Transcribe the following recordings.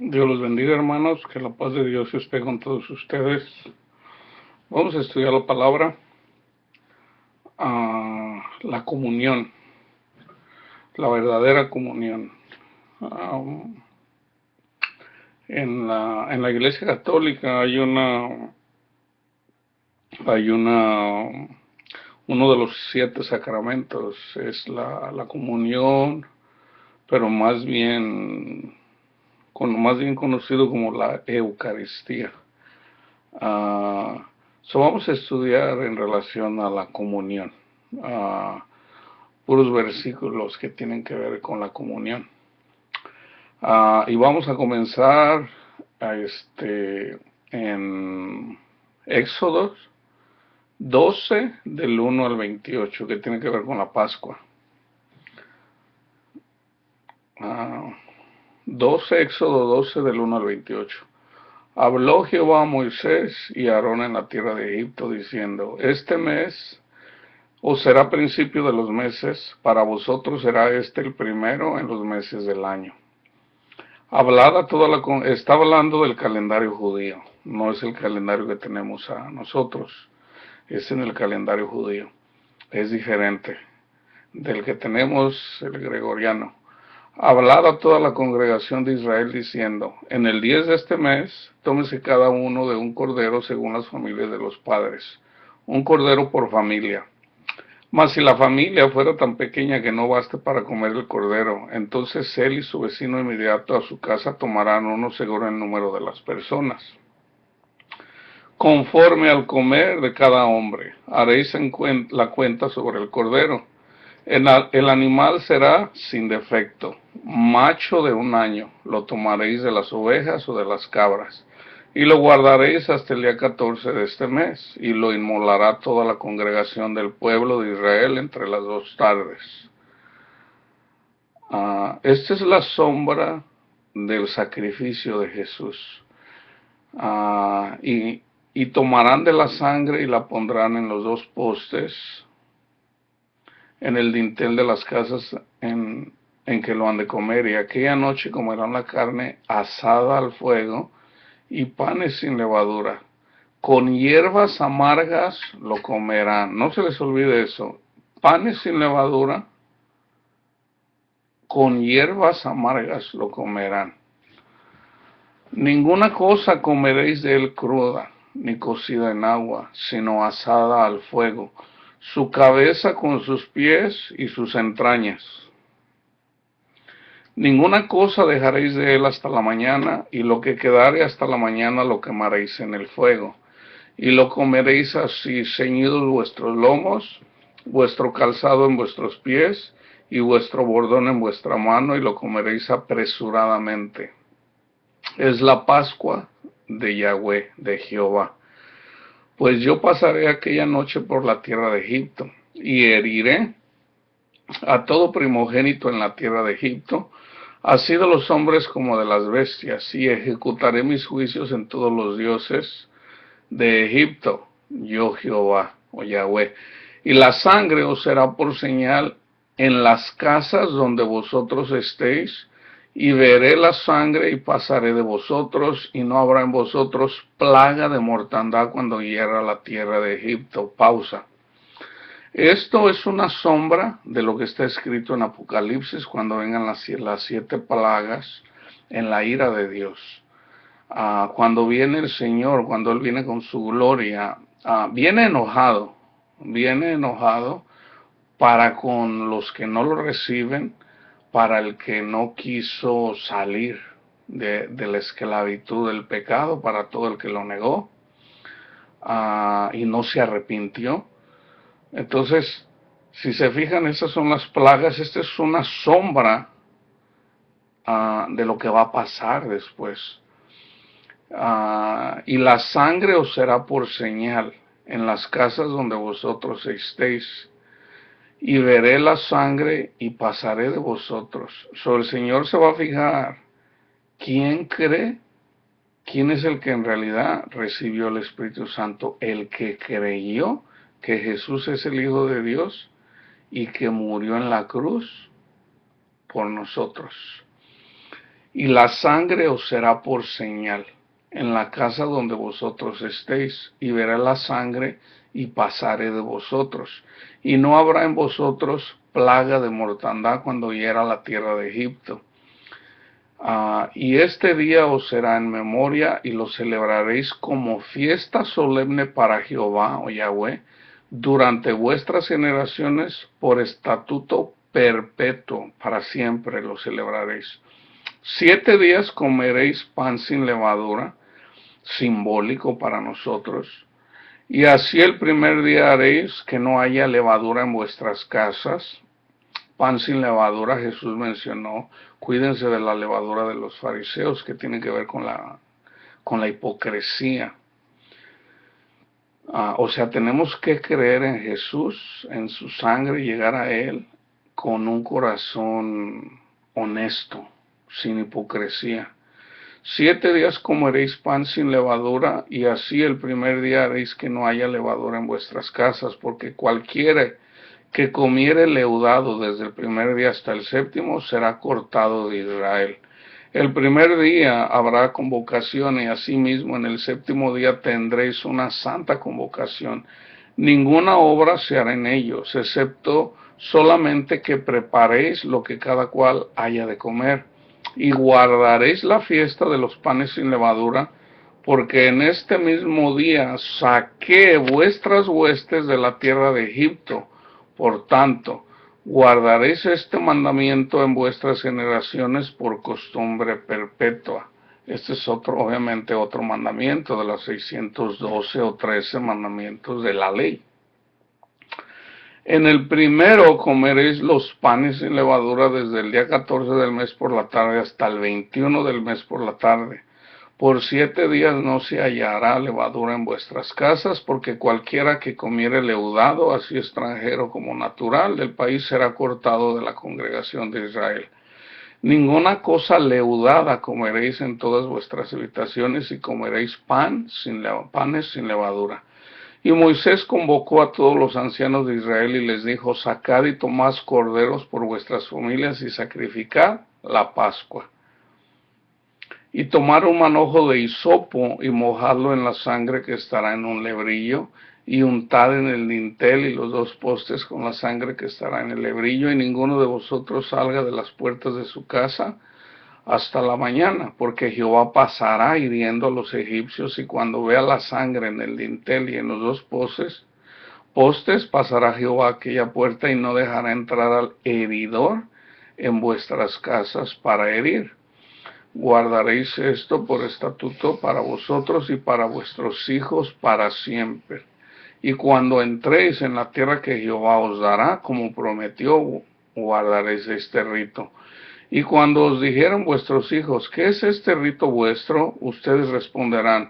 Dios los bendiga, hermanos, que la paz de Dios esté con todos ustedes. Vamos a estudiar la palabra, la comunión, la verdadera comunión. Ah, en la Iglesia Católica uno de los 7 sacramentos es la comunión, pero más bien conocido como la Eucaristía. Vamos a estudiar en relación a la comunión, ah, puros versículos que tienen que ver con la comunión. Y vamos a comenzar en Éxodo 12 del 1 al 28, que tiene que ver con la Pascua. 12 del 1 al 28. Habló Jehová a Moisés y a Aarón en la tierra de Egipto, diciendo: Este mes os será principio de los meses, para vosotros será este el primero en los meses del año. Está hablando del calendario judío, no es el calendario que tenemos a nosotros, es en el calendario judío, es diferente del que tenemos el gregoriano. Hablad a toda la congregación de Israel diciendo: En el 10 de este mes, tómese cada uno de un cordero según las familias de los padres, un cordero por familia. Mas si la familia fuera tan pequeña que no baste para comer el cordero, entonces él y su vecino inmediato a su casa tomarán uno según el número de las personas. Conforme al comer de cada hombre, haréis la cuenta sobre el cordero. El animal será sin defecto, macho de 1 año. Lo tomaréis de las ovejas o de las cabras, y lo guardaréis hasta el día 14 de este mes, y lo inmolará toda la congregación del pueblo de Israel entre las 2 tardes. Esta es la sombra del sacrificio de Jesús. Y tomarán de la sangre y la pondrán en los 2 postes, en el dintel de las casas en que lo han de comer, y aquella noche comerán la carne asada al fuego y panes sin levadura. Con hierbas amargas lo comerán. No se les olvide eso. Panes sin levadura, con hierbas amargas lo comerán. Ninguna cosa comeréis de él cruda, ni cocida en agua, sino asada al fuego, su cabeza con sus pies y sus entrañas. Ninguna cosa dejaréis de él hasta la mañana, y lo que quedare hasta la mañana lo quemaréis en el fuego. Y lo comeréis así, ceñidos vuestros lomos, vuestro calzado en vuestros pies, y vuestro bordón en vuestra mano, y lo comeréis apresuradamente. Es la Pascua de Yahweh, de Jehová. Pues yo pasaré aquella noche por la tierra de Egipto, y heriré a todo primogénito en la tierra de Egipto, así de los hombres como de las bestias, y ejecutaré mis juicios en todos los dioses de Egipto, yo Jehová, o Yahweh. Y la sangre os será por señal en las casas donde vosotros estéis, y veré la sangre y pasaré de vosotros, y no habrá en vosotros plaga de mortandad cuando hiera la tierra de Egipto. Pausa. Esto es una sombra de lo que está escrito en Apocalipsis cuando vengan las 7 plagas en la ira de Dios. Cuando viene el Señor, cuando Él viene con su gloria, viene enojado para con los que no lo reciben, para el que no quiso salir de la esclavitud del pecado, para todo el que lo negó y no se arrepintió. Entonces, si se fijan, esas son las plagas. Esta es una sombra de lo que va a pasar después. Y la sangre os será por señal en las casas donde vosotros estéis, y veré la sangre y pasaré de vosotros. El Señor se va a fijar quién cree, quién es el que en realidad recibió el Espíritu Santo, el que creyó que Jesús es el Hijo de Dios y que murió en la cruz por nosotros. y la sangre os será por señal en la casa donde vosotros estéis, y veré la sangre y pasaré de vosotros, y no habrá en vosotros plaga de mortandad cuando hiera la tierra de Egipto. Y este día os será en memoria y lo celebraréis como fiesta solemne para Jehová o Yahweh durante vuestras generaciones por estatuto perpetuo, para siempre lo celebraréis. 7 días comeréis pan sin levadura, simbólico para nosotros. Y así el primer día haréis que no haya levadura en vuestras casas. Pan sin levadura, Jesús mencionó, cuídense de la levadura de los fariseos, que tiene que ver con la hipocresía. O sea, tenemos que creer en Jesús, en su sangre, llegar a Él con un corazón honesto, sin hipocresía. 7 días comeréis pan sin levadura, y así el primer día haréis que no haya levadura en vuestras casas, porque cualquiera que comiere leudado desde el primer día hasta el séptimo será cortado de Israel. El primer día habrá convocación, y asimismo en el séptimo día tendréis una santa convocación. Ninguna obra se hará en ellos, excepto solamente que preparéis lo que cada cual haya de comer. Y guardaréis la fiesta de los panes sin levadura, porque en este mismo día saqué vuestras huestes de la tierra de Egipto. Por tanto, guardaréis este mandamiento en vuestras generaciones por costumbre perpetua. Este es obviamente otro mandamiento de los 612 o 13 mandamientos de la ley. En el primero comeréis los panes sin levadura desde el día 14 del mes por la tarde hasta el 21 del mes por la tarde. Por 7 días no se hallará levadura en vuestras casas, porque cualquiera que comiere leudado, así extranjero como natural, del país será cortado de la congregación de Israel. Ninguna cosa leudada comeréis en todas vuestras habitaciones, y comeréis panes sin levadura. Y Moisés convocó a todos los ancianos de Israel y les dijo: sacad y tomad corderos por vuestras familias y sacrificad la Pascua. Y tomar un manojo de hisopo y mojadlo en la sangre que estará en un lebrillo, y untad en el dintel y los 2 postes con la sangre que estará en el lebrillo, y ninguno de vosotros salga de las puertas de su casa hasta la mañana, porque Jehová pasará hiriendo a los egipcios, y cuando vea la sangre en el dintel y en los 2 postes, pasará Jehová a aquella puerta y no dejará entrar al heridor en vuestras casas para herir. Guardaréis esto por estatuto para vosotros y para vuestros hijos para siempre. Y cuando entréis en la tierra que Jehová os dará, como prometió, guardaréis este rito. Y cuando os dijeron vuestros hijos: ¿qué es este rito vuestro?, ustedes responderán: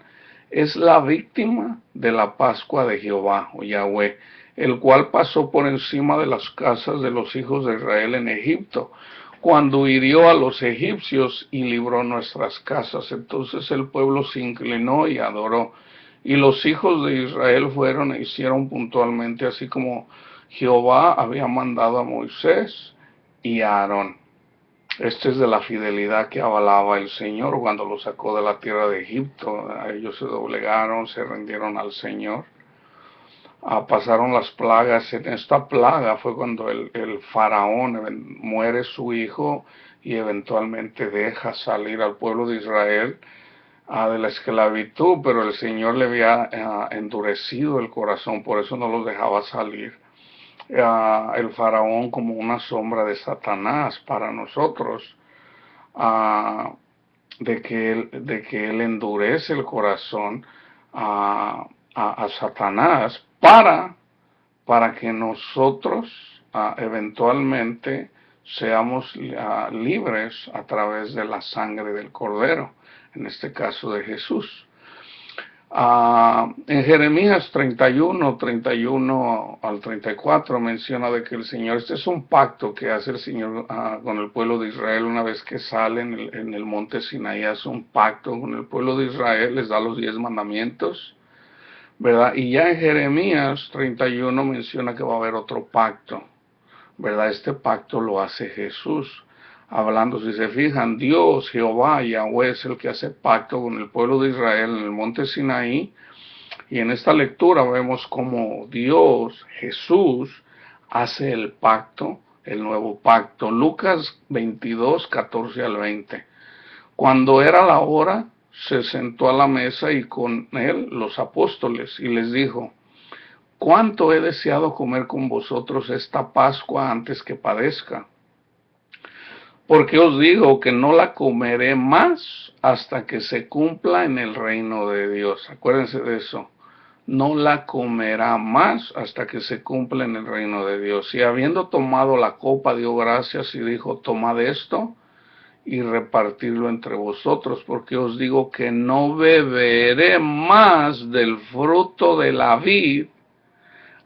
es la víctima de la Pascua de Jehová o Yahweh, el cual pasó por encima de las casas de los hijos de Israel en Egipto, cuando hirió a los egipcios y libró nuestras casas. Entonces el pueblo se inclinó y adoró, y los hijos de Israel fueron e hicieron puntualmente así como Jehová había mandado a Moisés y a Aarón. Este es de la fidelidad que avalaba el Señor cuando los sacó de la tierra de Egipto. Ellos se doblegaron, se rindieron al Señor. Pasaron las plagas. En esta plaga fue cuando el faraón muere su hijo y eventualmente deja salir al pueblo de Israel de la esclavitud, pero el Señor le había endurecido el corazón, por eso no los dejaba salir. El faraón como una sombra de Satanás para nosotros, de que él endurece el corazón a Satanás para que nosotros eventualmente seamos libres a través de la sangre del Cordero, en este caso de Jesús. En Jeremías 31 al 34 menciona de que el Señor, este es un pacto que hace el Señor con el pueblo de Israel una vez que sale en el monte Sinaí, hace un pacto con el pueblo de Israel, les da los 10 mandamientos, ¿verdad? Y ya en Jeremías 31 menciona que va a haber otro pacto, ¿verdad? Este pacto lo hace Jesús hablando. Si se fijan, Dios, Jehová, Yahweh es el que hace pacto con el pueblo de Israel en el monte Sinaí. Y en esta lectura vemos cómo Dios, Jesús, hace el pacto, el nuevo pacto. Lucas 22, 14 al 20. Cuando era la hora, se sentó a la mesa y con él los apóstoles y les dijo: cuánto he deseado comer con vosotros esta Pascua antes que padezca. Porque os digo que no la comeré más hasta que se cumpla en el reino de Dios. Acuérdense de eso. No la comerá más hasta que se cumpla en el reino de Dios. Y habiendo tomado la copa, dio gracias y dijo: tomad esto y repartirlo entre vosotros, porque os digo que no beberé más del fruto de la vid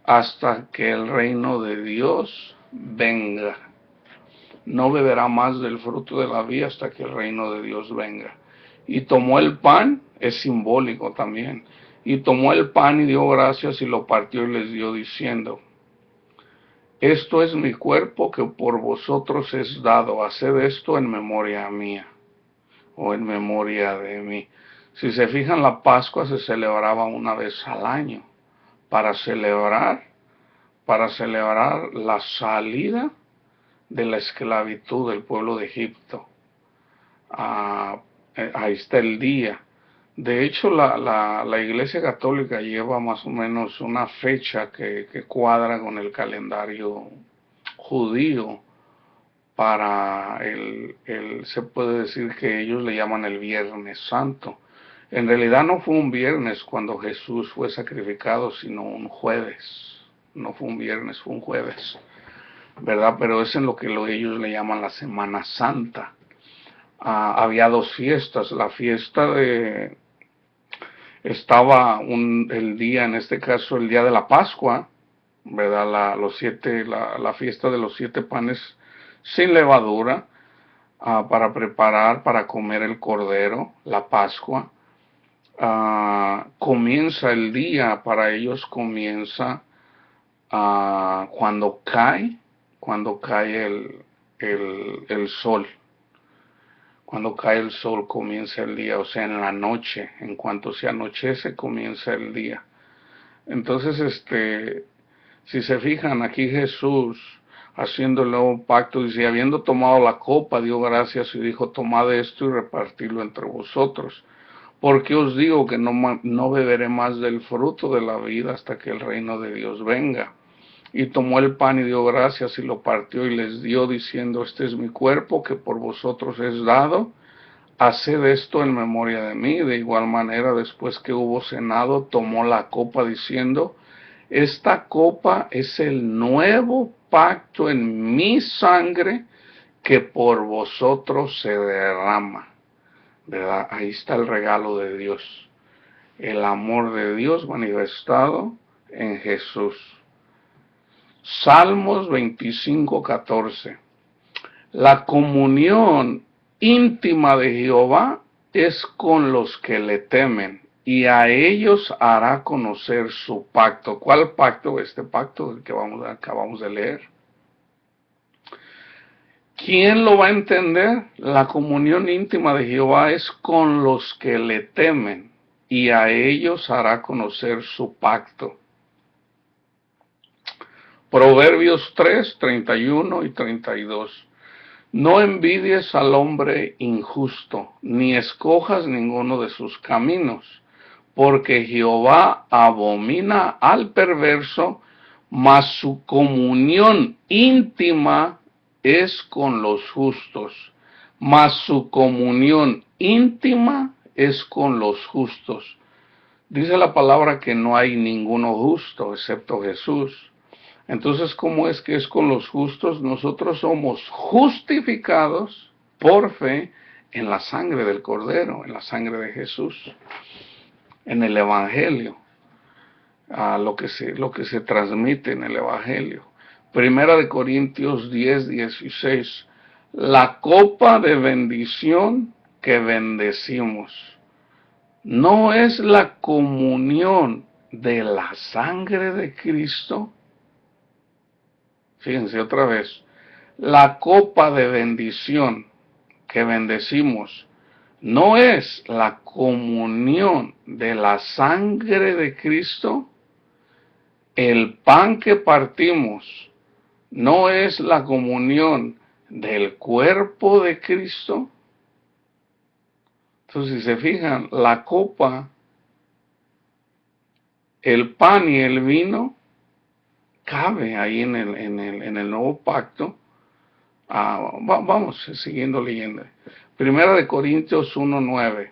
hasta que el reino de Dios venga. No beberá más del fruto de la vid hasta que el reino de Dios venga. Y tomó el pan, es simbólico también, y tomó el pan y dio gracias y lo partió y les dio diciendo: esto es mi cuerpo que por vosotros es dado, haced esto en memoria mía, o en memoria de mí. Si se fijan, la Pascua se celebraba una vez al año, para celebrar la salida de la esclavitud del pueblo de Egipto. Ahí está el día. De hecho, la Iglesia Católica lleva más o menos una fecha que cuadra con el calendario judío para se puede decir que ellos le llaman el Viernes Santo. En realidad no fue un viernes cuando Jesús fue sacrificado, sino un jueves. No fue un viernes, fue un jueves, ¿verdad? Pero es en lo que ellos le llaman la Semana Santa. Había dos fiestas. La fiesta estaba el día, en este caso el día de la Pascua, ¿verdad? La fiesta de los 7 panes sin levadura, para preparar, para comer el cordero, la Pascua. Comienza el día, para ellos comienza cuando cae el sol. Cuando cae el sol comienza el día, o sea, en la noche. En cuanto se anochece comienza el día. Entonces, si se fijan, aquí Jesús, haciendo el nuevo pacto, dice: habiendo tomado la copa, dio gracias y dijo: tomad esto y repartidlo entre vosotros. Porque os digo que no beberé más del fruto de la vida hasta que el reino de Dios venga. Y tomó el pan y dio gracias y lo partió y les dio diciendo: este es mi cuerpo que por vosotros es dado, haced esto en memoria de mí. De igual manera, después que hubo cenado, tomó la copa diciendo: esta copa es el nuevo pacto en mi sangre que por vosotros se derrama. ¿Verdad? Ahí está el regalo de Dios, el amor de Dios manifestado en Jesús. Salmos 25:14. La comunión íntima de Jehová es con los que le temen, y a ellos hará conocer su pacto. ¿Cuál pacto? Este pacto que acabamos de leer. ¿Quién lo va a entender? La comunión íntima de Jehová es con los que le temen, y a ellos hará conocer su pacto. Proverbios 3, 31 y 32. No envidies al hombre injusto, ni escojas ninguno de sus caminos, porque Jehová abomina al perverso, mas su comunión íntima es con los justos. Mas su comunión íntima es con los justos. Dice la palabra que no hay ninguno justo excepto Jesús. Entonces, ¿cómo es que es con los justos? Nosotros somos justificados por fe en la sangre del Cordero, en la sangre de Jesús, en el Evangelio, lo que se transmite en el Evangelio. Primera de Corintios 10, 16. La copa de bendición que bendecimos no es la comunión de la sangre de Cristo. Fíjense otra vez, La copa de bendición que bendecimos no es la comunión de la sangre de Cristo. El pan que partimos no es la comunión del cuerpo de Cristo. Entonces, si se fijan, la copa, el pan y el vino cabe ahí en el nuevo pacto. Vamos siguiendo leyendo. Primera de Corintios 1:9.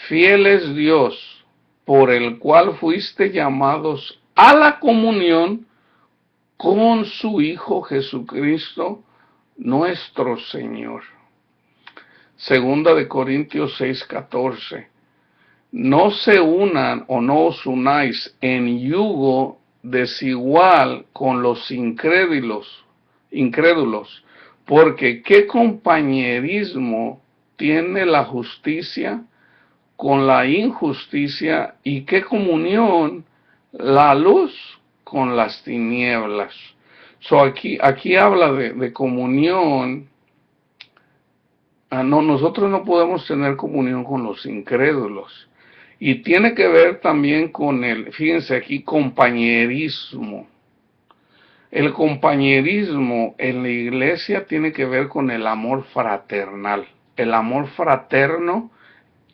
Fiel es Dios, por el cual fuiste llamados a la comunión con su Hijo Jesucristo, nuestro Señor. Segunda de Corintios 6:14. No se unan o no os unáis en yugo desigual con los incrédulos, porque ¿qué compañerismo tiene la justicia con la injusticia y qué comunión la luz con las tinieblas? Aquí habla de comunión. No, nosotros no podemos tener comunión con los incrédulos. Y tiene que ver también con fíjense aquí, compañerismo. El compañerismo en la iglesia tiene que ver con el amor fraternal. El amor fraterno,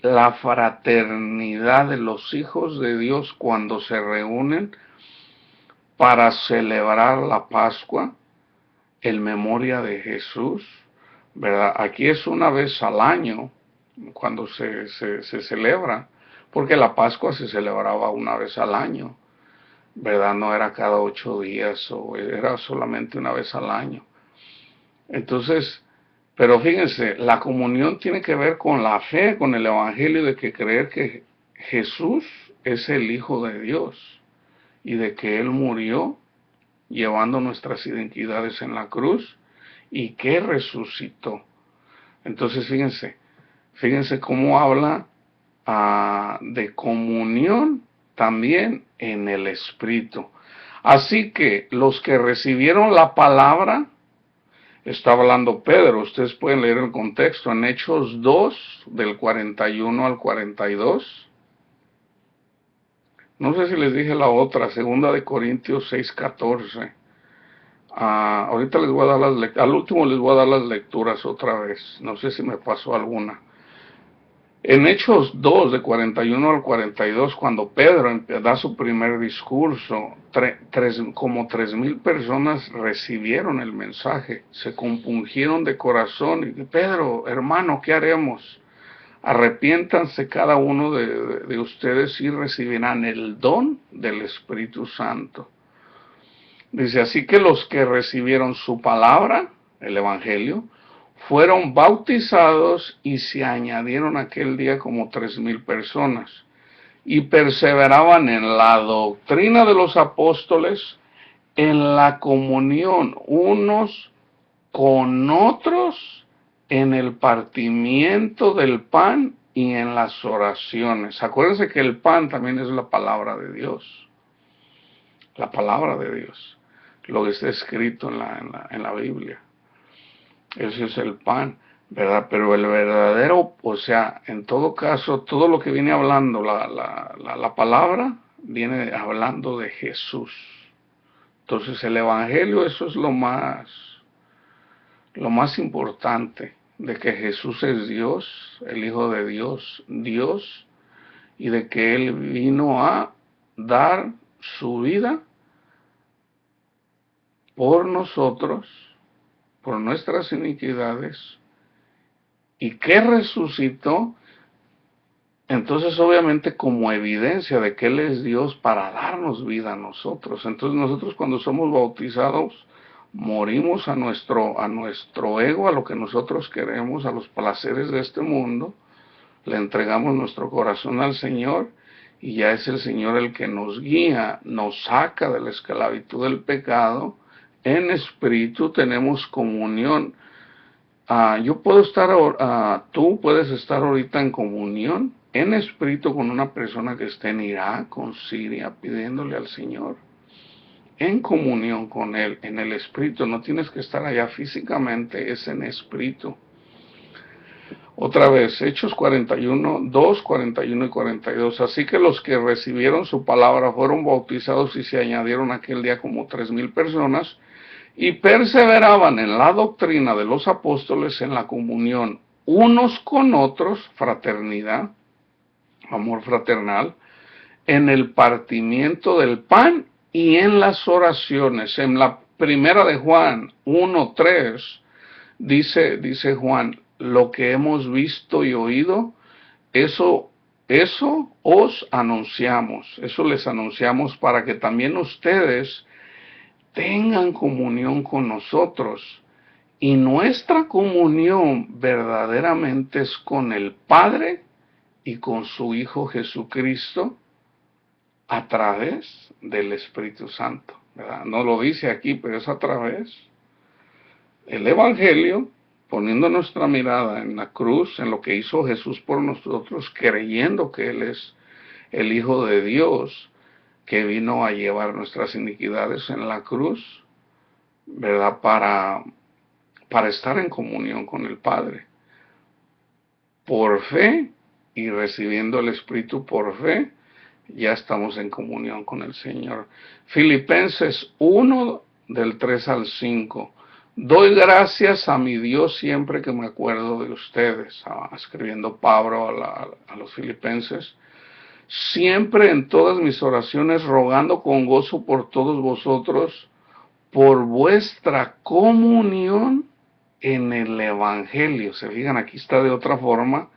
la fraternidad de los hijos de Dios cuando se reúnen para celebrar la Pascua, en memoria de Jesús, ¿verdad? Aquí es una vez al año cuando se celebra, porque la Pascua se celebraba una vez al año, ¿verdad? No era cada 8 días, o era solamente una vez al año. Entonces, pero fíjense, la comunión tiene que ver con la fe, con el Evangelio, de que creer que Jesús es el Hijo de Dios y de que Él murió llevando nuestras identidades en la cruz y que resucitó. Entonces fíjense cómo habla de comunión también en el Espíritu. Así que los que recibieron la palabra, está hablando Pedro, ustedes pueden leer el contexto en Hechos 2, del 41 al 42. No sé si les dije la otra, segunda de Corintios 6:14. Ahorita les voy a dar las lecturas, al último les voy a dar las lecturas otra vez, no sé si me pasó alguna. En Hechos 2, de 41 al 42, cuando Pedro da su primer discurso, como 3,000 personas recibieron el mensaje, se compungieron de corazón y Pedro, hermano, ¿qué haremos? Arrepiéntanse cada uno de ustedes y recibirán el don del Espíritu Santo. Dice, así que los que recibieron su palabra, el Evangelio, fueron bautizados y se añadieron aquel día como 3,000 personas. Y perseveraban en la doctrina de los apóstoles, en la comunión unos con otros, en el partimiento del pan y en las oraciones. Acuérdense que el pan también es la palabra de Dios. La palabra de Dios. Lo que está escrito en la Biblia. Ese es el pan, ¿verdad? Pero el verdadero, o sea, en todo caso, todo lo que viene hablando la palabra, viene hablando de Jesús. Entonces el Evangelio, eso es lo más importante, de que Jesús es Dios, el Hijo de Dios, Dios, y de que Él vino a dar su vida por nosotros, por nuestras iniquidades, y que resucitó, entonces obviamente como evidencia de que Él es Dios para darnos vida a nosotros. Entonces nosotros cuando somos bautizados, morimos a nuestro ego, a lo que nosotros queremos, a los placeres de este mundo, le entregamos nuestro corazón al Señor, y ya es el Señor el que nos guía, nos saca de la esclavitud del pecado. En espíritu tenemos comunión. Yo puedo estar, tú puedes estar ahorita en comunión, en espíritu, con una persona que esté en Irak, con Siria, pidiéndole al Señor en comunión con Él, en el Espíritu. No tienes que estar allá físicamente, es en Espíritu. Otra vez, Hechos 41, 2, 41 y 42. Así que los que recibieron su palabra fueron bautizados y se añadieron aquel día como 3,000 personas y perseveraban en la doctrina de los apóstoles, en la comunión unos con otros, fraternidad, amor fraternal, en el partimiento del pan y en las oraciones. En la primera de Juan 1:3 dice Juan, lo que hemos visto y oído, eso os anunciamos, eso les anunciamos para que también ustedes tengan comunión con nosotros. Y nuestra comunión verdaderamente es con el Padre y con su Hijo Jesucristo a través del Espíritu Santo, ¿verdad? No lo dice aquí, pero es a través del Evangelio, poniendo nuestra mirada en la cruz, en lo que hizo Jesús por nosotros, creyendo que Él es el Hijo de Dios, que vino a llevar nuestras iniquidades en la cruz, ¿verdad? Para estar en comunión con el Padre. Por fe y recibiendo el Espíritu por fe, ya estamos en comunión con el Señor. Filipenses 1, del 3 al 5. Doy gracias a mi Dios siempre que me acuerdo de ustedes, escribiendo Pablo a los filipenses, siempre en todas mis oraciones rogando con gozo por todos vosotros, por vuestra comunión en el Evangelio. Se fijan, aquí está de otra forma.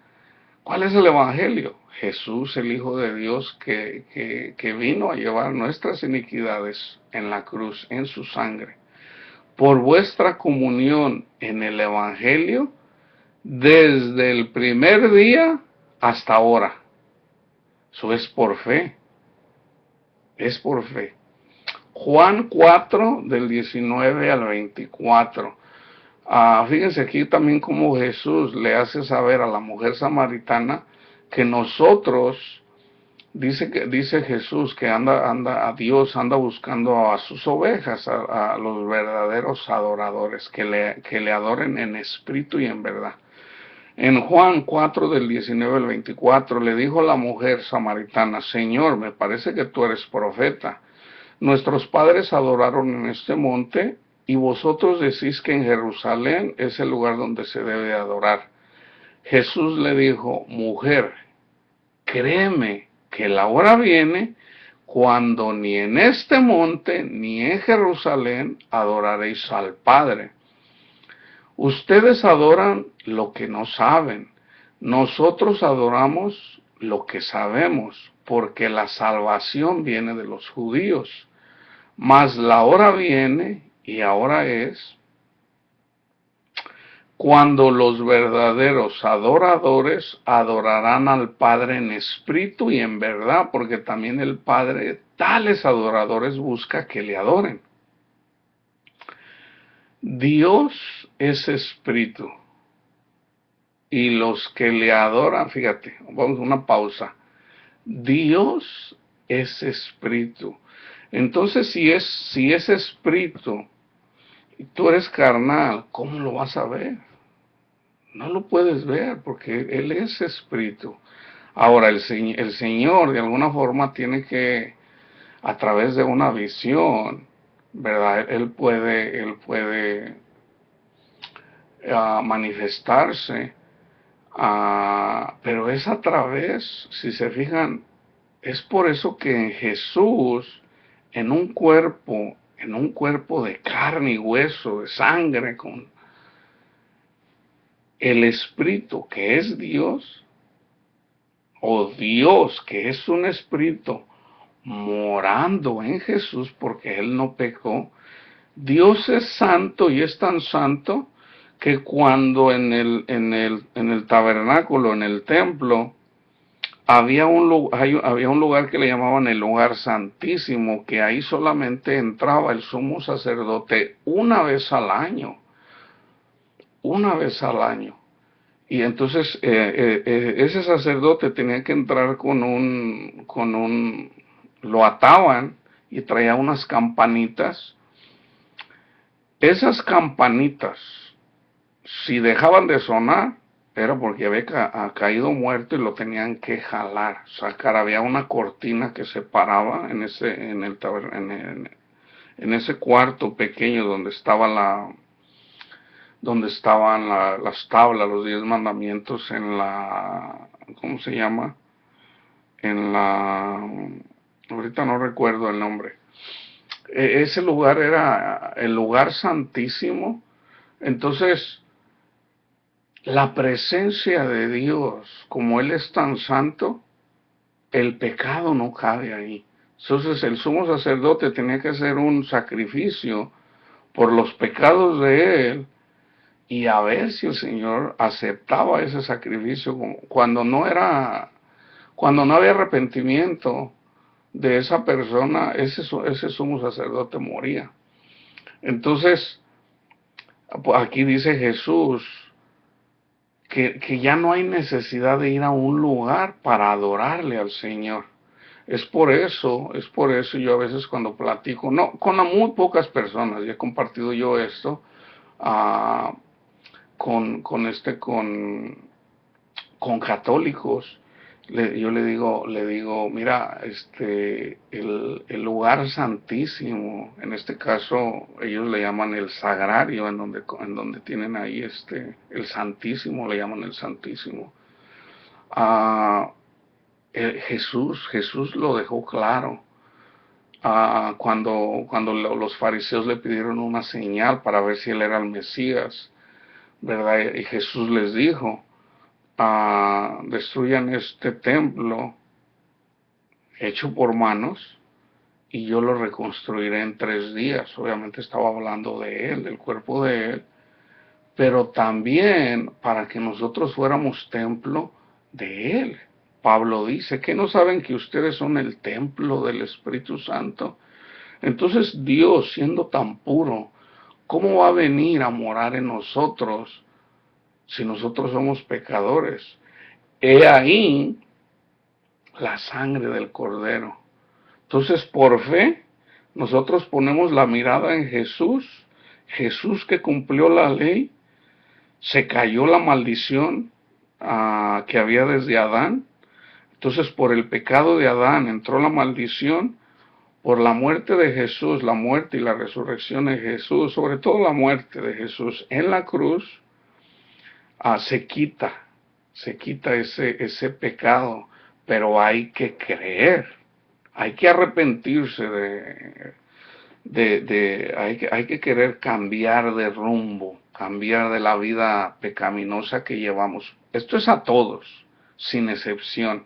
¿Cuál es el Evangelio? Jesús, el Hijo de Dios, que vino a llevar nuestras iniquidades en la cruz, en su sangre. Por vuestra comunión en el Evangelio, desde el primer día hasta ahora. Eso es por fe. Es por fe. Juan 4, del 19 al 24. Fíjense aquí también cómo Jesús le hace saber a la mujer samaritana que nosotros, dice Jesús que a Dios anda buscando a sus ovejas, a los verdaderos adoradores, que le adoren en espíritu y en verdad. En Juan 4, del 19 al 24, le dijo la mujer samaritana, Señor, me parece que tú eres profeta. Nuestros padres adoraron en este monte, y vosotros decís que en Jerusalén es el lugar donde se debe adorar. Jesús le dijo, mujer, créeme que la hora viene cuando ni en este monte ni en Jerusalén adoraréis al Padre. Ustedes adoran lo que no saben. Nosotros adoramos lo que sabemos, porque la salvación viene de los judíos. Mas la hora viene, y ahora es, cuando los verdaderos adoradores adorarán al Padre en espíritu y en verdad, porque también el Padre tales adoradores busca que le adoren. Dios es espíritu, y los que le adoran, fíjate, vamos a una pausa. Dios es espíritu. Entonces, si es espíritu y tú eres carnal, ¿cómo lo vas a ver? No lo puedes ver porque Él es espíritu. Ahora, el Señor de alguna forma tiene que, a través de una visión, ¿verdad? Él puede manifestarse, pero es a través, si se fijan, es por eso que en Jesús, en un cuerpo de carne y hueso, de sangre, con el Espíritu que es Dios, o Dios que es un Espíritu, morando en Jesús, porque Él no pecó. Dios es santo, y es tan santo que cuando en el tabernáculo, en el templo, había un lugar que le llamaban el lugar santísimo, que ahí solamente entraba el sumo sacerdote una vez al año. Y entonces ese sacerdote tenía que entrar lo ataban y traía unas campanitas. Esas campanitas, si dejaban de sonar, era porque había caído muerto y lo tenían que jalar, sacar. Había una cortina que separaba en ese cuarto pequeño donde estaban las tablas, los 10 mandamientos ¿cómo se llama? Ahorita no recuerdo el nombre. Ese lugar era el lugar santísimo. Entonces, la presencia de Dios, como Él es tan santo, el pecado no cabe ahí. Entonces, el sumo sacerdote tenía que hacer un sacrificio por los pecados de Él, y a ver si el Señor aceptaba ese sacrificio. Cuando no había arrepentimiento de esa persona, ese sumo sacerdote moría. Entonces, aquí dice Jesús que ya no hay necesidad de ir a un lugar para adorarle al Señor. Es por eso yo a veces cuando platico, no, con muy pocas personas, ya he compartido yo esto, uh, con católicos. Yo le digo, mira, el lugar santísimo, en este caso ellos le llaman el sagrario, en donde tienen ahí el santísimo, le llaman el santísimo. Jesús lo dejó claro. Cuando los fariseos le pidieron una señal para ver si él era el Mesías, ¿verdad? Y Jesús les dijo, destruyan este templo hecho por manos y yo lo reconstruiré en 3 días. Obviamente estaba hablando de él, del cuerpo de él, pero también para que nosotros fuéramos templo de él. Pablo dice, ¿que no saben que ustedes son el templo del Espíritu Santo? Entonces Dios, siendo tan puro, ¿cómo va a venir a morar en nosotros si nosotros somos pecadores? He ahí la sangre del Cordero. Entonces, por fe, nosotros ponemos la mirada en Jesús, Jesús que cumplió la ley, se cayó la maldición que había desde Adán. Entonces, por el pecado de Adán entró la maldición, por la muerte de Jesús, la muerte y la resurrección de Jesús, sobre todo la muerte de Jesús en la cruz, se quita ese pecado, pero hay que creer, hay que arrepentirse hay que querer cambiar de rumbo, cambiar de la vida pecaminosa que llevamos. Esto es a todos, sin excepción.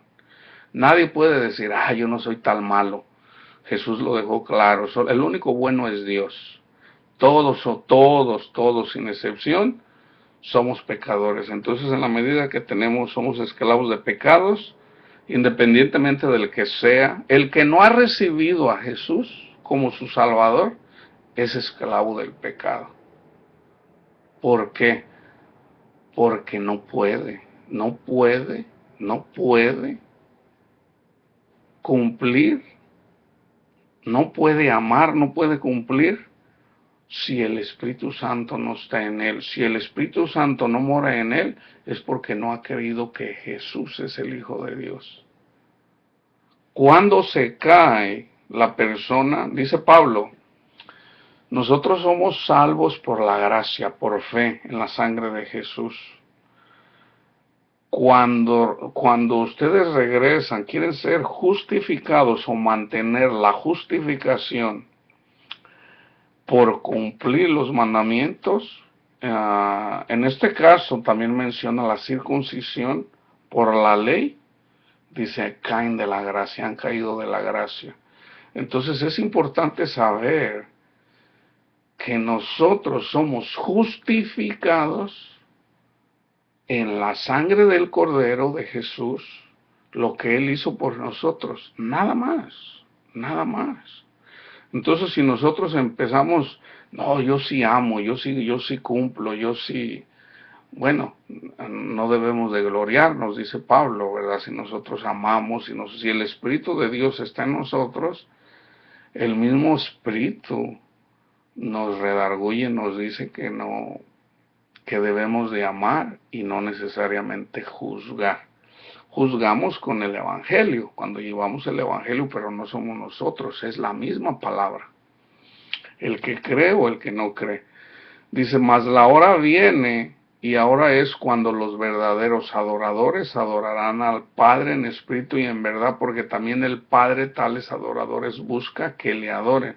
Nadie puede decir, yo no soy tan malo. Jesús lo dejó claro, el único bueno es Dios. Todos, sin excepción, somos pecadores. Entonces, en la medida que somos esclavos de pecados, independientemente del que sea, el que no ha recibido a Jesús como su Salvador, es esclavo del pecado. ¿Por qué? Porque no puede cumplir, no puede amar, no puede cumplir si el Espíritu Santo no está en él. Si el Espíritu Santo no mora en él, es porque no ha creído que Jesús es el Hijo de Dios. Cuando se cae la persona, dice Pablo, nosotros somos salvos por la gracia, por fe en la sangre de Jesús. Cuando ustedes regresan, quieren ser justificados o mantener la justificación por cumplir los mandamientos, en este caso también menciona la circuncisión por la ley, dice, caen de la gracia, han caído de la gracia. Entonces es importante saber que nosotros somos justificados en la sangre del Cordero de Jesús, lo que Él hizo por nosotros, nada más. Entonces, si nosotros empezamos, no, yo sí amo, yo sí cumplo, yo sí, bueno, no debemos de gloriarnos, dice Pablo, ¿verdad? Si nosotros amamos, si el Espíritu de Dios está en nosotros, El mismo Espíritu nos redarguye, nos dice que no, que debemos de amar y no necesariamente juzgar. Juzgamos con el Evangelio, cuando llevamos el Evangelio, pero no somos nosotros, es la misma palabra. El que cree o el que no cree. Dice, mas la hora viene y ahora es cuando los verdaderos adoradores adorarán al Padre en espíritu y en verdad, porque también el Padre tales adoradores busca que le adoren.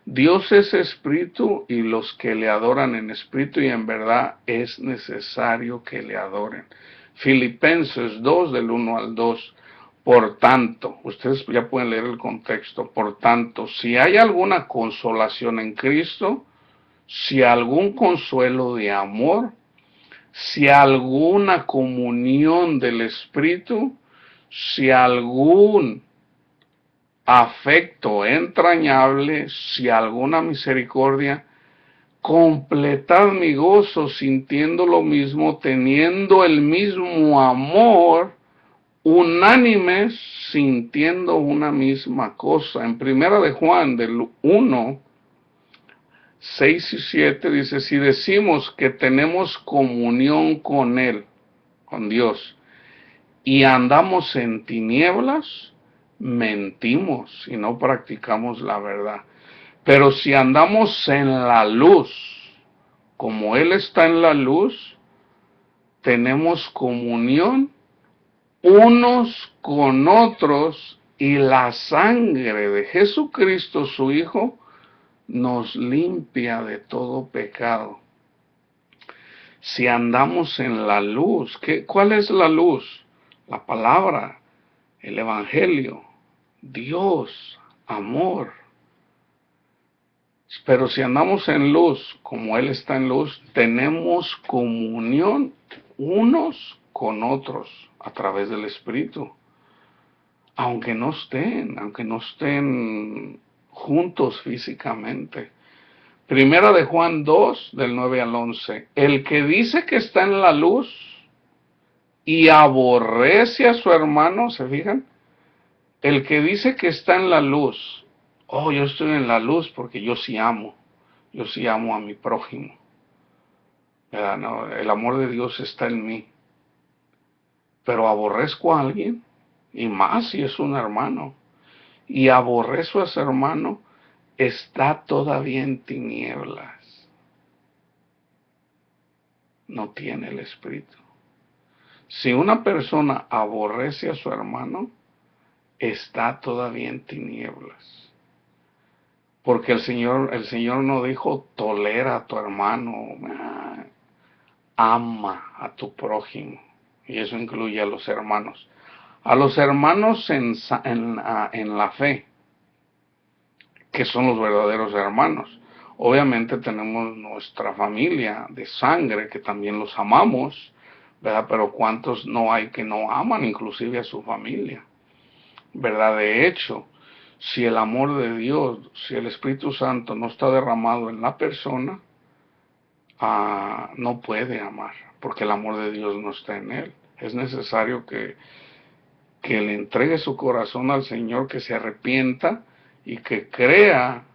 Dios es espíritu y los que le adoran en espíritu y en verdad es necesario que le adoren. Filipenses 2 del 1 al 2. Por tanto, ustedes ya pueden leer el contexto, por tanto, si hay alguna consolación en Cristo, si algún consuelo de amor, si alguna comunión del Espíritu, si algún afecto entrañable, si alguna misericordia, completad mi gozo sintiendo lo mismo, teniendo el mismo amor, unánimes, sintiendo una misma cosa. En primera de Juan, del 1, 6 y 7 dice, si decimos que tenemos comunión con Él, con Dios, y andamos en tinieblas, mentimos y no practicamos la verdad. Pero si andamos en la luz, como Él está en la luz, tenemos comunión unos con otros y la sangre de Jesucristo, su Hijo, nos limpia de todo pecado. Si andamos en la luz, ¿cuál es la luz? La palabra, el Evangelio, Dios, amor. Pero si andamos en luz, como Él está en luz, tenemos comunión unos con otros a través del Espíritu. Aunque no estén juntos físicamente. Primera de Juan 2, del 9 al 11. El que dice que está en la luz y aborrece a su hermano, ¿se fijan? El que dice que está en la luz, oh, yo estoy en la luz porque yo sí amo a mi prójimo. No, el amor de Dios está en mí. Pero aborrezco a alguien, y más si es un hermano, y aborrezco a su hermano, está todavía en tinieblas. No tiene el Espíritu. Si una persona aborrece a su hermano, está todavía en tinieblas. Porque el Señor no dijo tolera a tu hermano, ama a tu prójimo. Y eso incluye a los hermanos. A los hermanos en la fe, que son los verdaderos hermanos. Obviamente tenemos nuestra familia de sangre, que también los amamos, ¿verdad? Pero ¿cuántos no hay que no aman inclusive a su familia? ¿Verdad? De hecho, si el amor de Dios, si el Espíritu Santo no está derramado en la persona, no puede amar, porque el amor de Dios no está en él. Es necesario que le entregue su corazón al Señor, que se arrepienta y que crea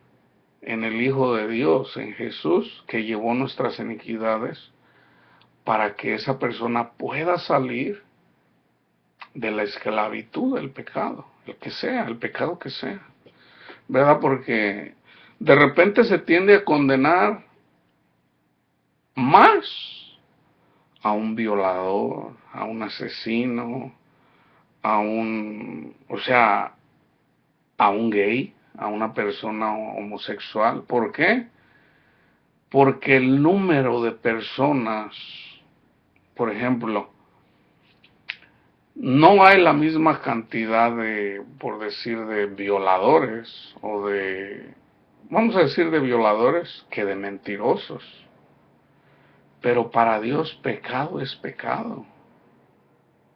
en el Hijo de Dios, en Jesús, que llevó nuestras iniquidades, para que esa persona pueda salir de la esclavitud del pecado, el pecado que sea, ¿verdad? Porque de repente se tiende a condenar más a un violador, a un asesino, a un gay, a una persona homosexual. ¿Por qué? Porque el número de personas, por ejemplo, no hay la misma cantidad de, por decir, de violadores vamos a decir, de violadores que de mentirosos. Pero para Dios pecado es pecado.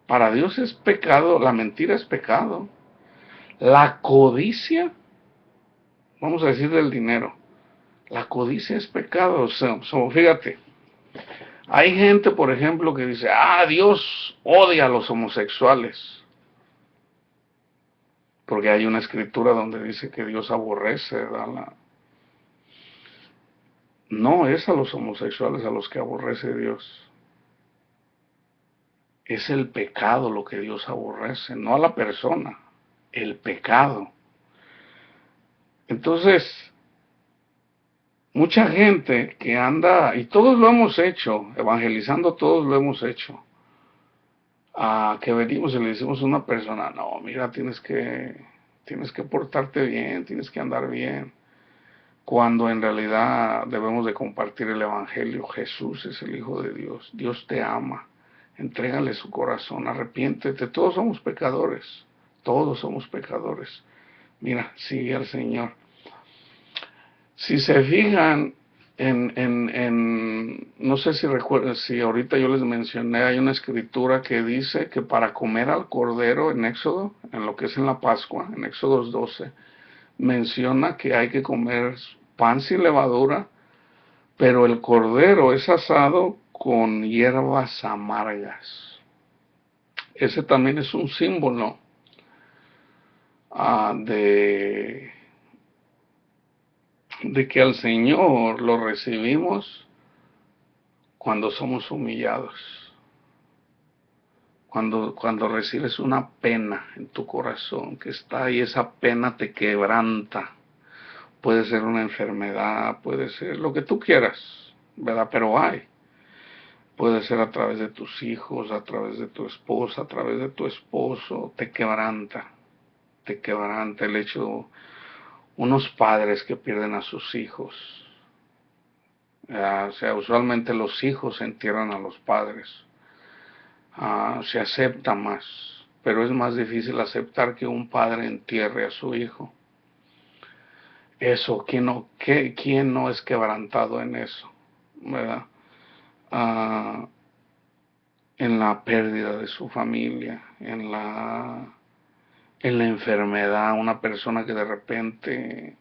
Para Dios es pecado, la mentira es pecado. La codicia, vamos a decir del dinero, la codicia es pecado. O sea, fíjate, hay gente, por ejemplo, que dice, Dios odia a los homosexuales. Porque hay una escritura donde dice que Dios aborrece, ¿verdad? No es a los homosexuales a los que aborrece Dios. Es el pecado lo que Dios aborrece, no a la persona, el pecado. Entonces, mucha gente que anda, y todos lo hemos hecho, evangelizando todos lo hemos hecho, que venimos y le decimos a una persona, no, mira, tienes que portarte bien, tienes que andar bien, cuando en realidad debemos de compartir el evangelio. Jesús es el Hijo de Dios, Dios te ama, entrégale su corazón, arrepiéntete, todos somos pecadores, todos somos pecadores. Mira, sigue al Señor. Si se fijan no sé si recuerdan, si ahorita yo les mencioné, hay una escritura que dice que para comer al cordero en Éxodo, en lo que es en la Pascua, en Éxodo 12, menciona que hay que comer pan sin levadura, pero el cordero es asado con hierbas amargas. Ese también es un símbolo de que al Señor lo recibimos cuando somos humillados. Cuando recibes una pena en tu corazón que está ahí, esa pena te quebranta. Puede ser una enfermedad, puede ser lo que tú quieras, ¿verdad? Pero hay. Puede ser a través de tus hijos, a través de tu esposa, a través de tu esposo. Te quebranta el hecho. Unos padres que pierden a sus hijos. O sea, usualmente los hijos entierran a los padres. Se acepta más, pero es más difícil aceptar que un padre entierre a su hijo. Eso, ¿quién no es quebrantado en eso? ¿Verdad? En la pérdida de su familia, en la enfermedad, una persona que de repente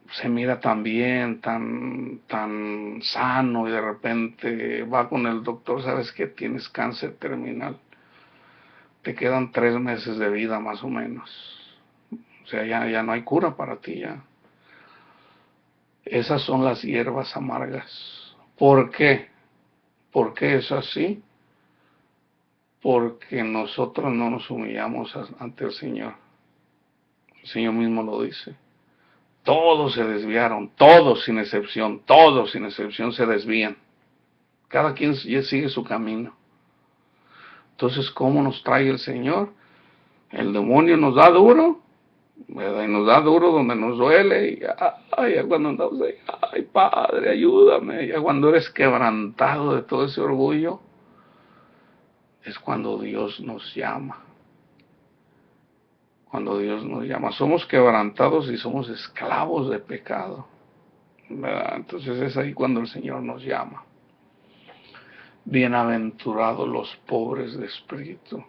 se mira tan bien, tan sano, y de repente va con el doctor, sabes que tienes cáncer terminal, te quedan 3 meses de vida más o menos, o sea, ya no hay cura para ti ya. Esas son las hierbas amargas. ¿Por qué? ¿Por qué es así? Porque nosotros no nos humillamos ante el Señor. El Señor mismo lo dice. Todos se desviaron, todos sin excepción se desvían. Cada quien sigue su camino. Entonces, ¿cómo nos trae el Señor? El demonio nos da duro, ¿verdad? Y nos da duro donde nos duele. Y cuando andamos ahí, ay, Padre, ayúdame. Ya cuando eres quebrantado de todo ese orgullo, es cuando Dios nos llama. Cuando Dios nos llama, somos quebrantados y somos esclavos de pecado, ¿verdad? Entonces es ahí cuando el Señor nos llama. Bienaventurados los pobres de espíritu.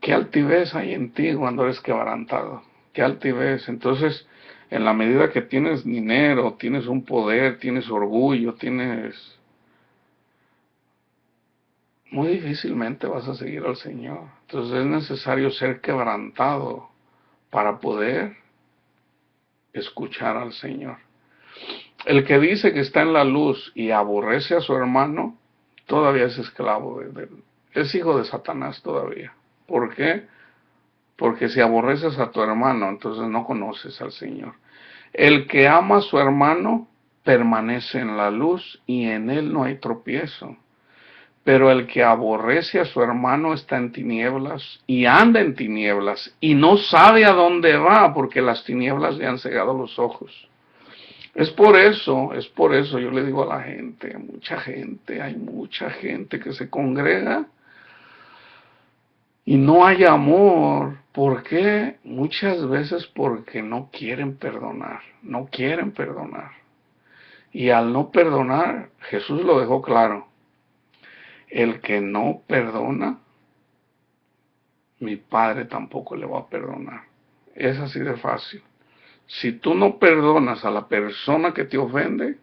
Qué altivez hay en ti cuando eres quebrantado. Qué altivez. Entonces, en la medida que tienes dinero, tienes un poder, tienes orgullo, muy difícilmente vas a seguir al Señor. Entonces es necesario ser quebrantado para poder escuchar al Señor. El que dice que está en la luz y aborrece a su hermano, todavía es esclavo es hijo de Satanás todavía. ¿Por qué? Porque si aborreces a tu hermano, entonces no conoces al Señor. El que ama a su hermano permanece en la luz y en él no hay tropiezo. Pero el que aborrece a su hermano está en tinieblas y anda en tinieblas y no sabe a dónde va porque las tinieblas le han cegado los ojos. Es por eso yo le digo a la gente, hay mucha gente que se congrega y no hay amor. ¿Por qué? Muchas veces porque no quieren perdonar. Y al no perdonar, Jesús lo dejó claro. El que no perdona, mi Padre tampoco le va a perdonar. Es así de fácil. Si tú no perdonas a la persona que te ofende,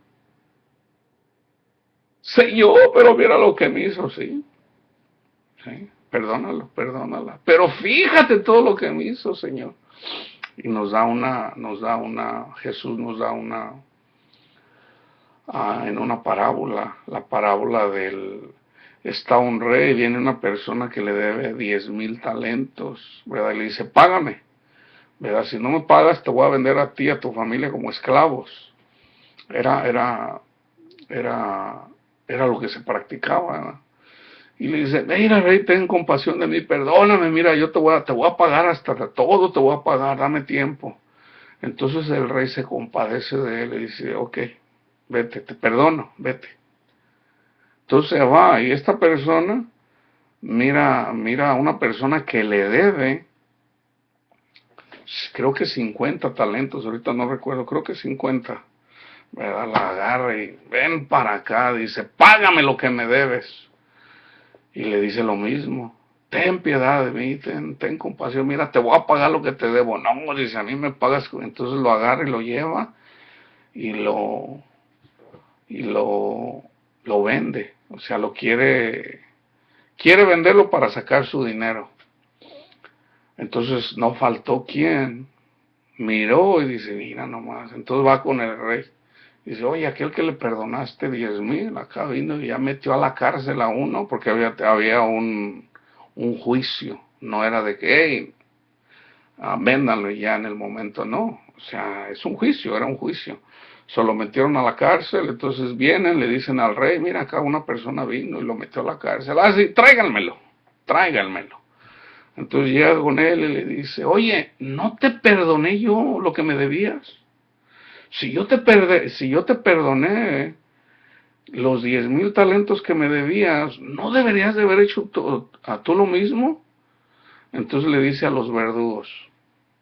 Señor, pero mira lo que me hizo, sí. perdónalo, perdónala. Pero fíjate todo lo que me hizo, Señor. Y Jesús nos da una, en una parábola, la parábola está un rey, viene una persona que le debe 10,000 talentos, ¿verdad? Y le dice, págame, ¿verdad? Si no me pagas, te voy a vender a ti y a tu familia como esclavos. Era, era, era, era lo que se practicaba, ¿verdad? Y le dice, mira, rey, ten compasión de mí, perdóname, mira, yo te voy a pagar hasta todo, te voy a pagar, dame tiempo. Entonces el rey se compadece de él y dice, ok, vete, te perdono, vete. Entonces va, y esta persona mira a una persona que le debe, creo que 50 talentos, ahorita no recuerdo, creo que 50, ¿verdad? La agarra y ven para acá, dice, págame lo que me debes. Y le dice lo mismo, ten piedad de mí, ten compasión, mira, te voy a pagar lo que te debo. No, dice, a mí me pagas. Entonces lo agarra y lo lleva y y lo vende. O sea, quiere venderlo para sacar su dinero. Entonces no faltó quien miró y dice, mira nomás. Entonces va con el rey. Dice, oye, aquel que le perdonaste 10,000, acá vino y ya metió a la cárcel a uno porque había un juicio. No era de que, hey, véndanlo ya en el momento, no. O sea, es un juicio, era un juicio. Solo metieron a la cárcel, entonces vienen, le dicen al rey, mira, acá una persona vino y lo metió a la cárcel. Ah, sí, tráiganmelo. Entonces llega con él y le dice, oye, ¿no te perdoné yo lo que me debías? Si yo te perdoné los 10,000 talentos que me debías, ¿no deberías de haber hecho a tú lo mismo? Entonces le dice a los verdugos,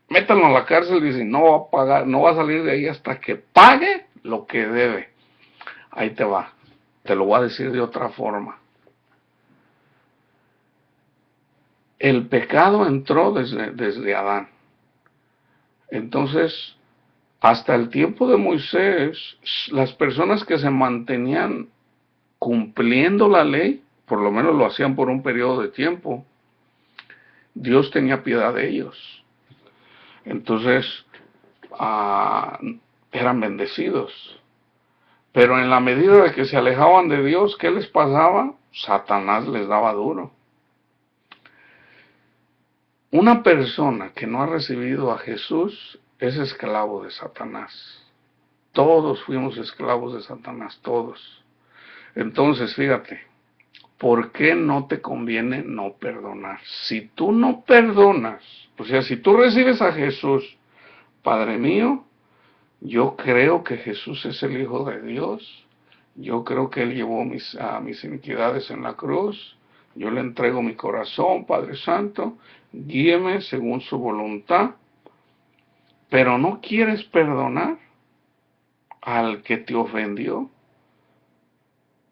métanlo a la cárcel, dice, no va a pagar, no va a salir de ahí hasta que pague lo que debe. Ahí te va, te lo voy a decir de otra forma. El pecado entró desde Adán. Entonces, hasta el tiempo de Moisés, las personas que se mantenían cumpliendo la ley, por lo menos lo hacían por un periodo de tiempo, Dios tenía piedad de ellos. Entonces, eran bendecidos. Pero en la medida de que se alejaban de Dios, ¿qué les pasaba? Satanás les daba duro. Una persona que no ha recibido a Jesús es esclavo de Satanás. Todos fuimos esclavos de Satanás, todos. Entonces, fíjate, ¿por qué no te conviene no perdonar? Si tú no perdonas, o sea, si tú recibes a Jesús, Padre mío, yo creo que Jesús es el Hijo de Dios, yo creo que Él llevó mis iniquidades en la cruz, yo le entrego mi corazón, Padre Santo, guíeme según su voluntad, pero no quieres perdonar al que te ofendió.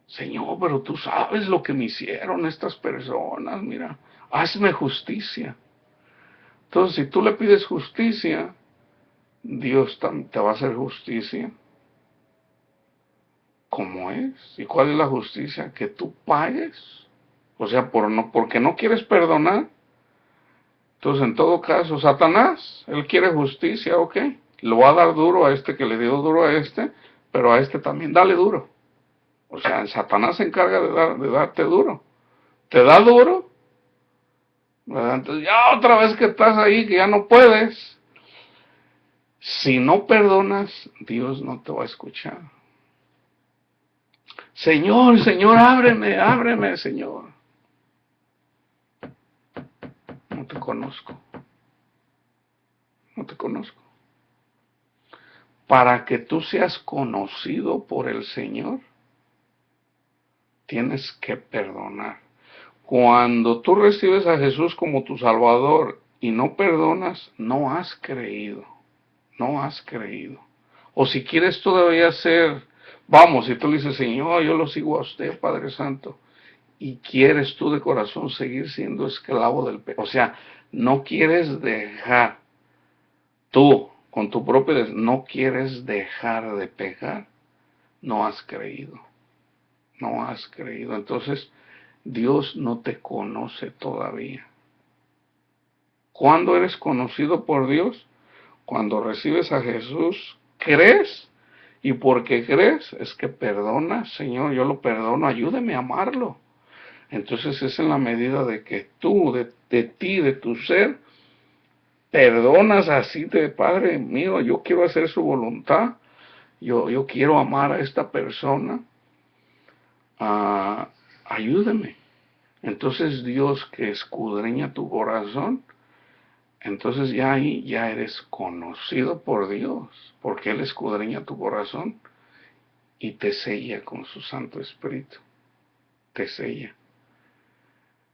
Señor, pero tú sabes lo que me hicieron estas personas, mira, hazme justicia. Entonces, si tú le pides justicia, Dios te va a hacer justicia. ¿Cómo es? ¿Y cuál es la justicia? Que tú pagues. O sea, porque no quieres perdonar. Entonces, en todo caso, Satanás, él quiere justicia, ok. Lo va a dar duro a este que le dio duro a este, pero a este también dale duro. O sea, Satanás se encarga de darte duro. Te da duro, ¿verdad? Entonces ya otra vez que estás ahí, que ya no puedes. Si no perdonas, Dios no te va a escuchar. Señor, Señor, ábreme, Señor. No te conozco. No te conozco. Para que tú seas conocido por el Señor, tienes que perdonar. Cuando tú recibes a Jesús como tu Salvador y no perdonas, no has creído. No has creído. O si quieres todavía ser, vamos, si tú le dices, Señor, yo lo sigo a usted, Padre Santo, y quieres tú de corazón seguir siendo esclavo del pecado, o sea, no quieres dejar, tú, con tu propia, no quieres dejar de pecar, no has creído, no has creído. Entonces, Dios no te conoce todavía. ¿Cuándo eres conocido por Dios? Cuando recibes a Jesús, crees, y porque crees es que perdonas. Señor, yo lo perdono, ayúdame a amarlo. Entonces es en la medida de que tú, de ti, de tu ser, perdonas así de Padre mío, yo quiero hacer su voluntad, yo quiero amar a esta persona, ah, ayúdame. Entonces Dios, que escudriña tu corazón, entonces ya ahí ya eres conocido por Dios, porque Él escudriña tu corazón y te sella con su Santo Espíritu, te sella.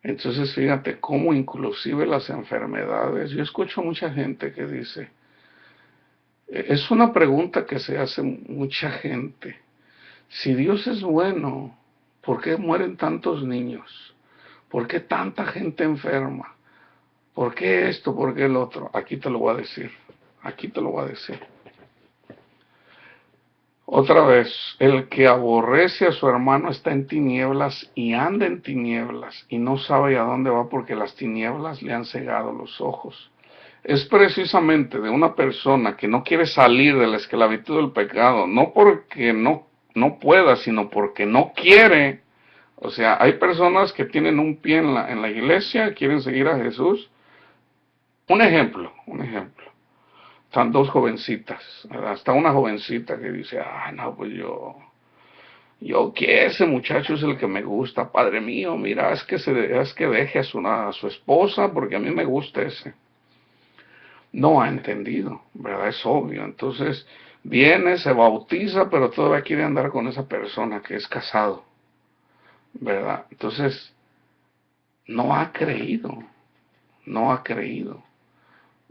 Entonces fíjate cómo inclusive las enfermedades, yo escucho mucha gente que dice, es una pregunta que se hace mucha gente, si Dios es bueno, ¿por qué mueren tantos niños? ¿Por qué tanta gente enferma? ¿Por qué esto? ¿Por qué el otro? Aquí te lo voy a decir, aquí te lo voy a decir. Otra vez, el que aborrece a su hermano está en tinieblas y anda en tinieblas y no sabe a dónde va porque las tinieblas le han cegado los ojos. Es precisamente de una persona que no quiere salir de la esclavitud del pecado, no porque no pueda, sino porque no quiere. O sea, hay personas que tienen un pie en la iglesia, quieren seguir a Jesús. Un ejemplo. Están dos jovencitas, hasta una jovencita que dice, no, pues yo que ese muchacho es el que me gusta, Padre mío, mira, es que deje a su esposa porque a mí me gusta ese. No ha entendido, ¿verdad? Es obvio. Entonces viene, se bautiza, pero todavía quiere andar con esa persona que es casado, ¿verdad? Entonces no ha creído, no ha creído.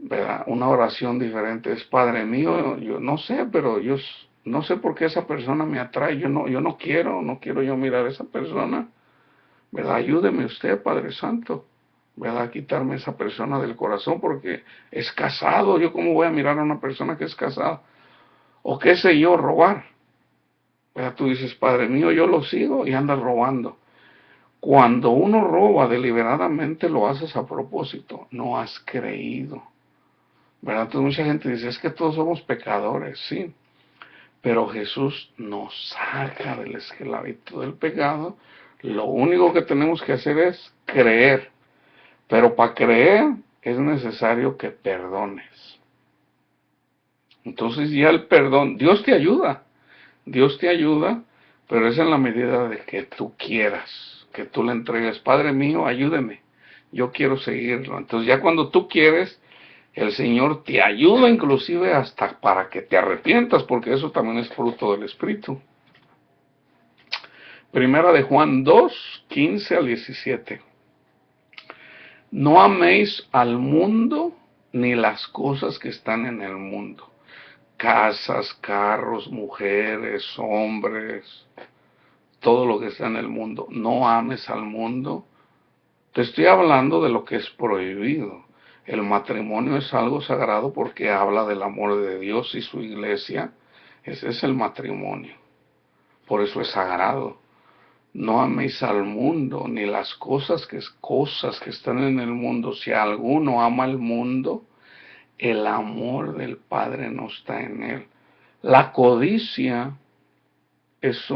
¿Verdad? Una oración diferente es, Padre mío, yo no sé, pero yo no sé por qué esa persona me atrae, yo no quiero yo mirar a esa persona, ¿verdad? Ayúdeme usted, Padre Santo, ¿verdad? A quitarme esa persona del corazón porque es casado, yo cómo voy a mirar a una persona que es casada, o qué sé yo, robar, ¿verdad? Tú dices, Padre mío, yo lo sigo y andas robando. Cuando uno roba deliberadamente lo haces a propósito, no has creído. ¿Verdad? Entonces mucha gente dice, es que todos somos pecadores, sí, pero Jesús nos saca del esclavitud del pecado. Lo único que tenemos que hacer es creer, pero para creer es necesario que perdones. Entonces ya el perdón, Dios te ayuda, pero es en la medida de que tú quieras, que tú le entregues, Padre mío, ayúdeme, yo quiero seguirlo. Entonces ya cuando tú quieres, el Señor te ayuda inclusive hasta para que te arrepientas, porque eso también es fruto del Espíritu. Primera de Juan 2, 15 al 17. No améis al mundo ni las cosas que están en el mundo. Casas, carros, mujeres, hombres, todo lo que está en el mundo. No ames al mundo. Te estoy hablando de lo que es prohibido. El matrimonio es algo sagrado porque habla del amor de Dios y su iglesia. Ese es el matrimonio. Por eso es sagrado. No améis al mundo ni las cosas que están en el mundo. Si alguno ama al mundo, el amor del Padre no está en él. La codicia es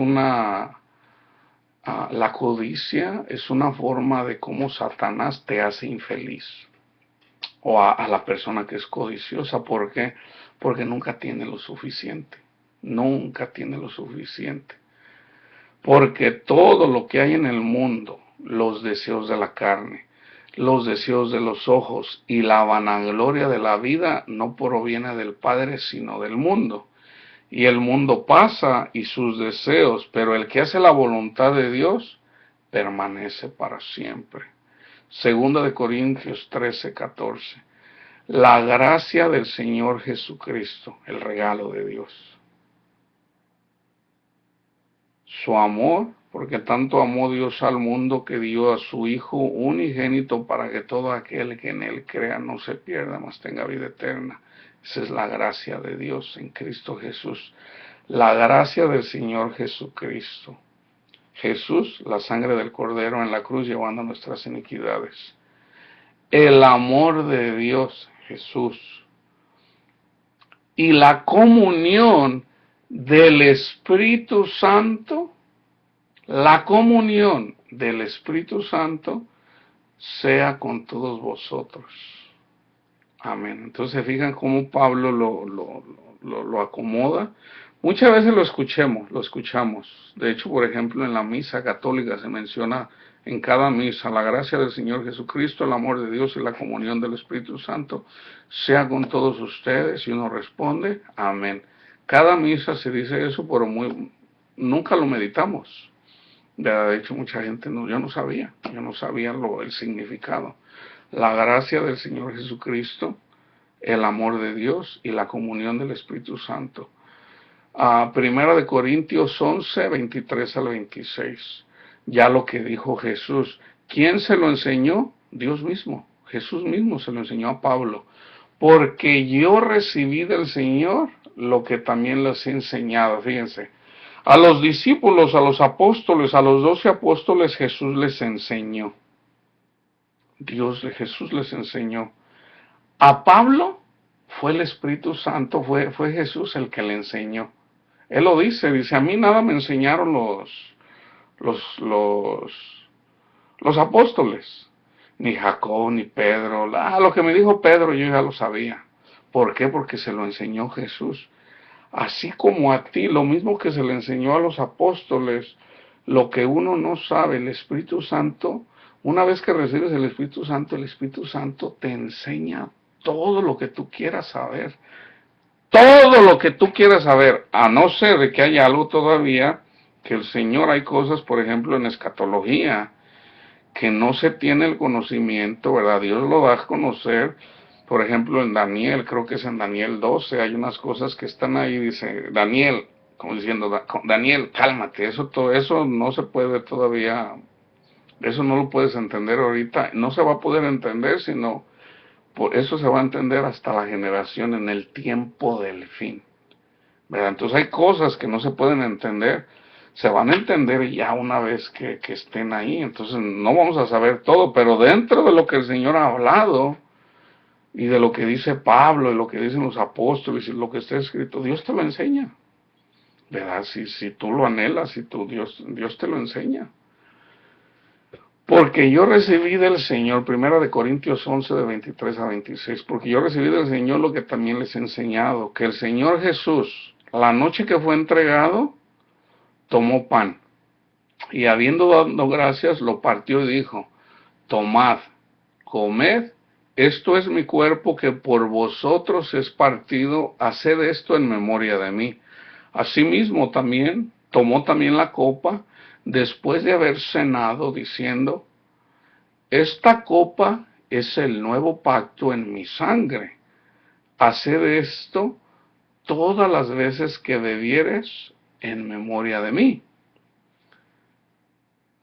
la codicia es una forma de cómo Satanás te hace infeliz. O a la persona que es codiciosa. ¿Por qué? Porque nunca tiene lo suficiente. Nunca tiene lo suficiente. Porque todo lo que hay en el mundo, los deseos de la carne, los deseos de los ojos y la vanagloria de la vida no proviene del Padre, sino del mundo. Y el mundo pasa y sus deseos, pero el que hace la voluntad de Dios permanece para siempre. Segunda de Corintios 13, 14. La gracia del Señor Jesucristo, el regalo de Dios. Su amor, porque tanto amó Dios al mundo que dio a su Hijo unigénito para que todo aquel que en Él crea no se pierda, mas tenga vida eterna. Esa es la gracia de Dios en Cristo Jesús. La gracia del Señor Jesucristo. Jesús, la sangre del Cordero en la cruz llevando nuestras iniquidades. El amor de Dios, Jesús. Y la comunión del Espíritu Santo, la comunión del Espíritu Santo sea con todos vosotros. Amén. Entonces, fijan cómo Pablo lo acomoda. Muchas veces lo escuchamos. De hecho, por ejemplo, en la misa católica se menciona en cada misa: la gracia del Señor Jesucristo, el amor de Dios y la comunión del Espíritu Santo sea con todos ustedes. Y uno responde, amén. Cada misa se dice eso, pero nunca lo meditamos. De hecho, mucha gente yo no sabía el significado. La gracia del Señor Jesucristo, el amor de Dios y la comunión del Espíritu Santo. Primera de Corintios 11, 23 al 26. Ya lo que dijo Jesús. ¿Quién se lo enseñó? Dios mismo. Jesús mismo se lo enseñó a Pablo. Porque yo recibí del Señor lo que también les he enseñado. Fíjense. A los discípulos, a los apóstoles, a los 12 apóstoles, Jesús les enseñó. Jesús les enseñó. A Pablo fue el Espíritu Santo, fue Jesús el que le enseñó. Él lo dice, a mí nada me enseñaron los apóstoles, ni Jacob, ni Pedro. Lo que me dijo Pedro yo ya lo sabía. ¿Por qué? Porque se lo enseñó Jesús. Así como a ti, lo mismo que se le enseñó a los apóstoles, lo que uno no sabe, el Espíritu Santo, una vez que recibes el Espíritu Santo te enseña todo lo que tú quieras saber. Todo lo que tú quieras saber, a no ser de que haya algo todavía, que el Señor, hay cosas, por ejemplo, en escatología, que no se tiene el conocimiento, ¿verdad? Dios lo da a conocer. Por ejemplo, en Daniel, creo que es en Daniel 12, hay unas cosas que están ahí, dice Daniel, como diciendo, Daniel, cálmate, todo eso no se puede todavía, eso no lo puedes entender ahorita, no se va a poder entender, sino, por eso se va a entender hasta la generación en el tiempo del fin, ¿verdad? Entonces hay cosas que no se pueden entender, se van a entender ya una vez que estén ahí. Entonces no vamos a saber todo, pero dentro de lo que el Señor ha hablado, y de lo que dice Pablo, y lo que dicen los apóstoles, y lo que está escrito, Dios te lo enseña, ¿verdad? Si tú lo anhelas, Dios te lo enseña. Porque yo recibí del Señor, Primera de Corintios 11, de 23 a 26, porque yo recibí del Señor lo que también les he enseñado, que el Señor Jesús, la noche que fue entregado, tomó pan, y habiendo dado gracias, lo partió y dijo, tomad, comed, esto es mi cuerpo que por vosotros es partido, haced esto en memoria de mí. Asimismo también, tomó también la copa, después de haber cenado, diciendo, esta copa es el nuevo pacto en mi sangre. Haced esto todas las veces que bebieres en memoria de mí.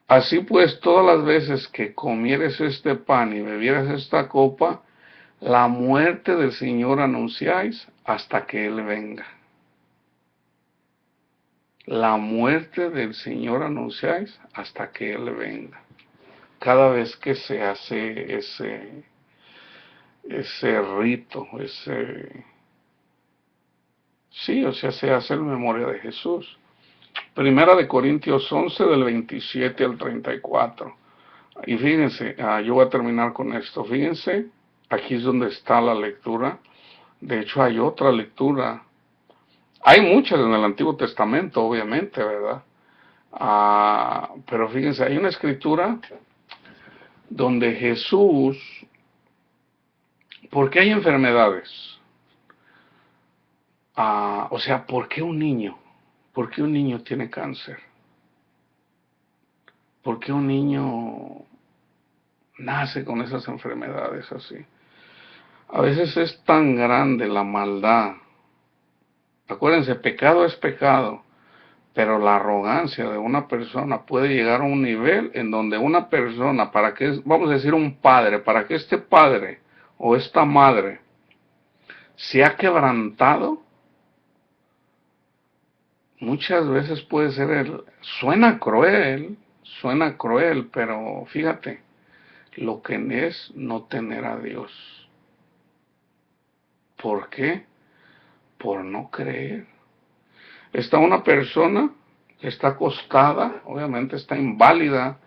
Así pues, todas las veces que comieres este pan y bebieres esta copa, la muerte del Señor anunciáis hasta que Él venga. La muerte del Señor anunciáis hasta que Él venga. Cada vez que se hace ese rito, se hace en memoria de Jesús. Primera de Corintios 11, del 27 al 34. Y fíjense, yo voy a terminar con esto. Fíjense, aquí es donde está la lectura. De hecho, hay otra lectura. Hay muchas en el Antiguo Testamento, obviamente, ¿verdad? Pero fíjense, hay una escritura donde Jesús, ¿por qué hay enfermedades? ¿Por qué un niño? ¿Por qué un niño tiene cáncer? ¿Por qué un niño nace con esas enfermedades así? A veces es tan grande la maldad. Acuérdense, pecado es pecado, pero la arrogancia de una persona puede llegar a un nivel en donde una persona, vamos a decir un padre, para que este padre o esta madre se ha quebrantado, muchas veces puede ser suena cruel, pero fíjate, lo que es no tener a Dios. ¿Por qué? Por no creer. Está una persona que está acostada, obviamente está inválida,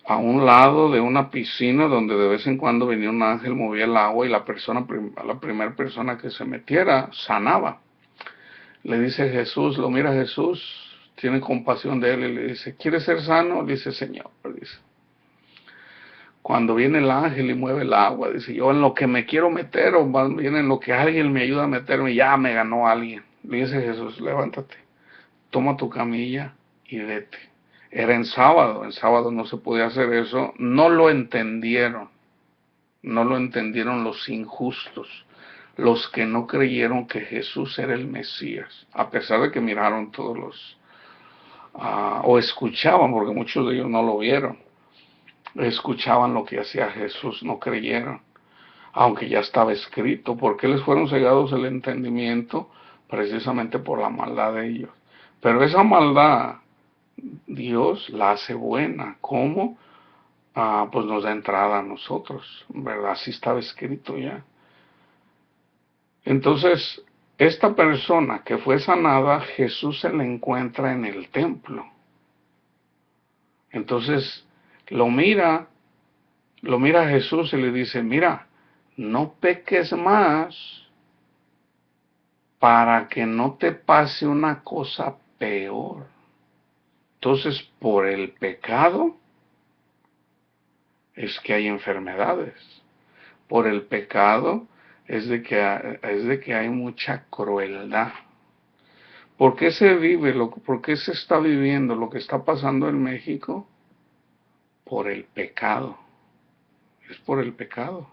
a un lado de una piscina donde de vez en cuando venía un ángel, movía el agua y la primera persona que se metiera sanaba. Le dice Jesús, lo mira Jesús, tiene compasión de él y le dice, ¿quieres ser sano? Dice, Señor, dice. Cuando viene el ángel y mueve el agua, dice, yo en lo que me quiero meter o más bien en lo que alguien me ayuda a meterme, ya me ganó alguien. Le dice Jesús, levántate, toma tu camilla y vete. Era en sábado no se podía hacer eso, no lo entendieron los injustos, los que no creyeron que Jesús era el Mesías, a pesar de que miraron todos o escuchaban, porque muchos de ellos no lo vieron, escuchaban lo que hacía Jesús, no creyeron, aunque ya estaba escrito. ¿Por qué les fueron cegados el entendimiento? Precisamente por la maldad de ellos. Pero esa maldad Dios la hace buena. ¿Cómo? Pues nos da entrada a nosotros, ¿verdad? Así estaba escrito ya. Entonces, esta persona que fue sanada, Jesús se la encuentra en el templo. Entonces, lo mira a Jesús y le dice, mira, no peques más para que no te pase una cosa peor. Entonces, por el pecado es que hay enfermedades. Por el pecado es de que hay mucha crueldad. ¿Por qué se vive, por qué se está viviendo lo que está pasando en México? Por el pecado. Es por el pecado.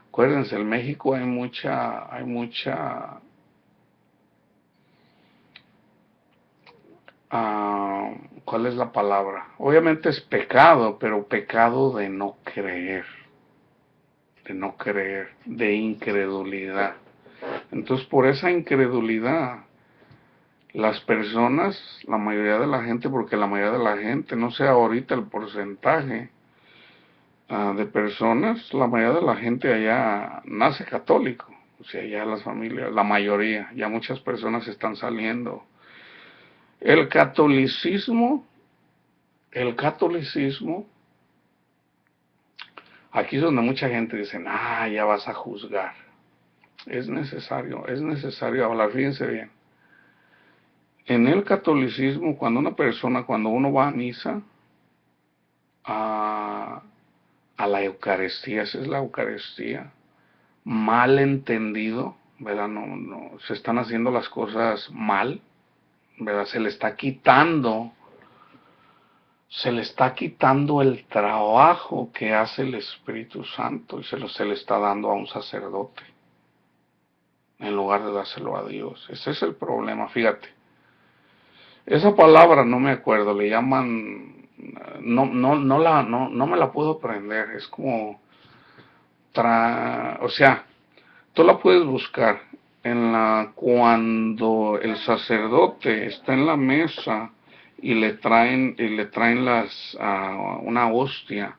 Acuérdense, en México hay mucha, ¿cuál es la palabra? Obviamente es pecado, pero pecado de incredulidad. Entonces, por esa incredulidad, las personas, la mayoría de la gente, porque la mayoría de la gente, no sé ahorita el porcentaje de personas, la mayoría de la gente allá nace católico. O sea, ya las familias, la mayoría, ya muchas personas están saliendo. El catolicismo, el catolicismo, aquí es donde mucha gente dice, ya vas a juzgar. Es necesario hablar, fíjense bien. En el catolicismo, cuando uno va a misa, a, a la Eucaristía, esa es la Eucaristía, mal entendido, ¿verdad? No, se están haciendo las cosas mal, ¿verdad? Se le está quitando el trabajo que hace el Espíritu Santo y se le está dando a un sacerdote, en lugar de dárselo a Dios. Ese es el problema, fíjate. Esa palabra no me acuerdo, le llaman, no me la puedo aprender, es como, o sea, tú la puedes buscar cuando el sacerdote está en la mesa y le traen una hostia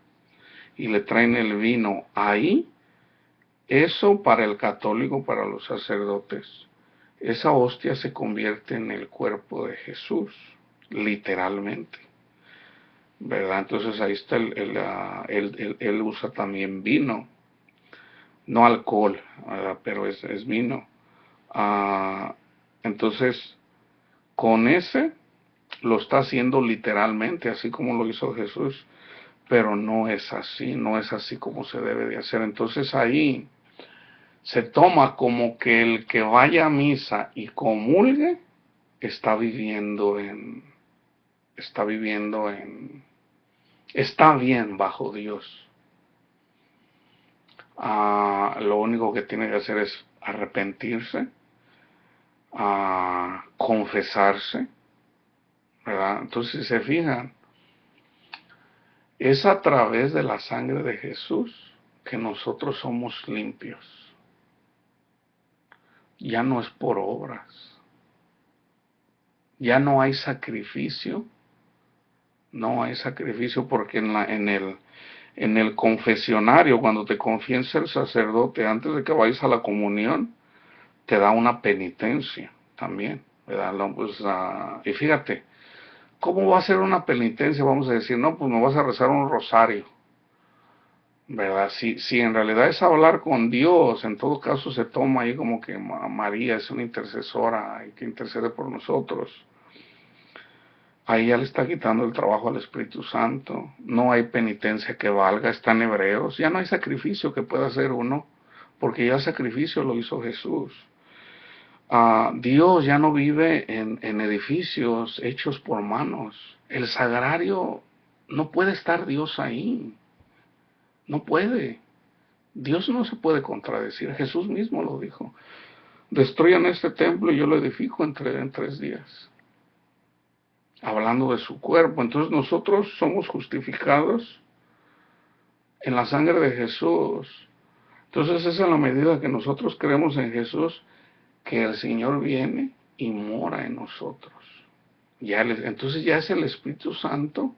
y le traen el vino. Ahí, eso para el católico, para los sacerdotes, esa hostia se convierte en el cuerpo de Jesús, literalmente, ¿verdad? Entonces ahí está él usa también vino, no alcohol, ¿verdad? Pero es vino. Entonces, con ese lo está haciendo literalmente, así como lo hizo Jesús, pero no es así como se debe de hacer. Entonces ahí se toma como que el que vaya a misa y comulgue está viviendo está bien bajo Dios. Lo único que tiene que hacer es arrepentirse, confesarse, ¿verdad? Entonces, si se fijan, es a través de la sangre de Jesús que nosotros somos limpios. Ya no es por obras. Ya no hay sacrificio, no hay sacrificio porque en el confesionario, cuando te confiesa el sacerdote antes de que vayas a la comunión, te da una penitencia también, ¿verdad? No, pues, y fíjate, ¿cómo va a ser una penitencia? Vamos a decir, no, pues me vas a rezar un rosario, ¿verdad? Si en realidad es hablar con Dios, en todo caso se toma ahí como que María es una intercesora y que intercede por nosotros. Ahí ya le está quitando el trabajo al Espíritu Santo. No hay penitencia que valga, está en Hebreos. Ya no hay sacrificio que pueda hacer uno, porque ya el sacrificio lo hizo Jesús. Dios ya no vive en edificios hechos por manos. El sagrario, no puede estar Dios ahí. No puede. Dios no se puede contradecir. Jesús mismo lo dijo. Destruyan este templo y yo lo edifico en 3 días. Hablando de su cuerpo. Entonces nosotros somos justificados en la sangre de Jesús. Entonces es en la medida que nosotros creemos en Jesús que el Señor viene y mora en nosotros. Entonces ya es el Espíritu Santo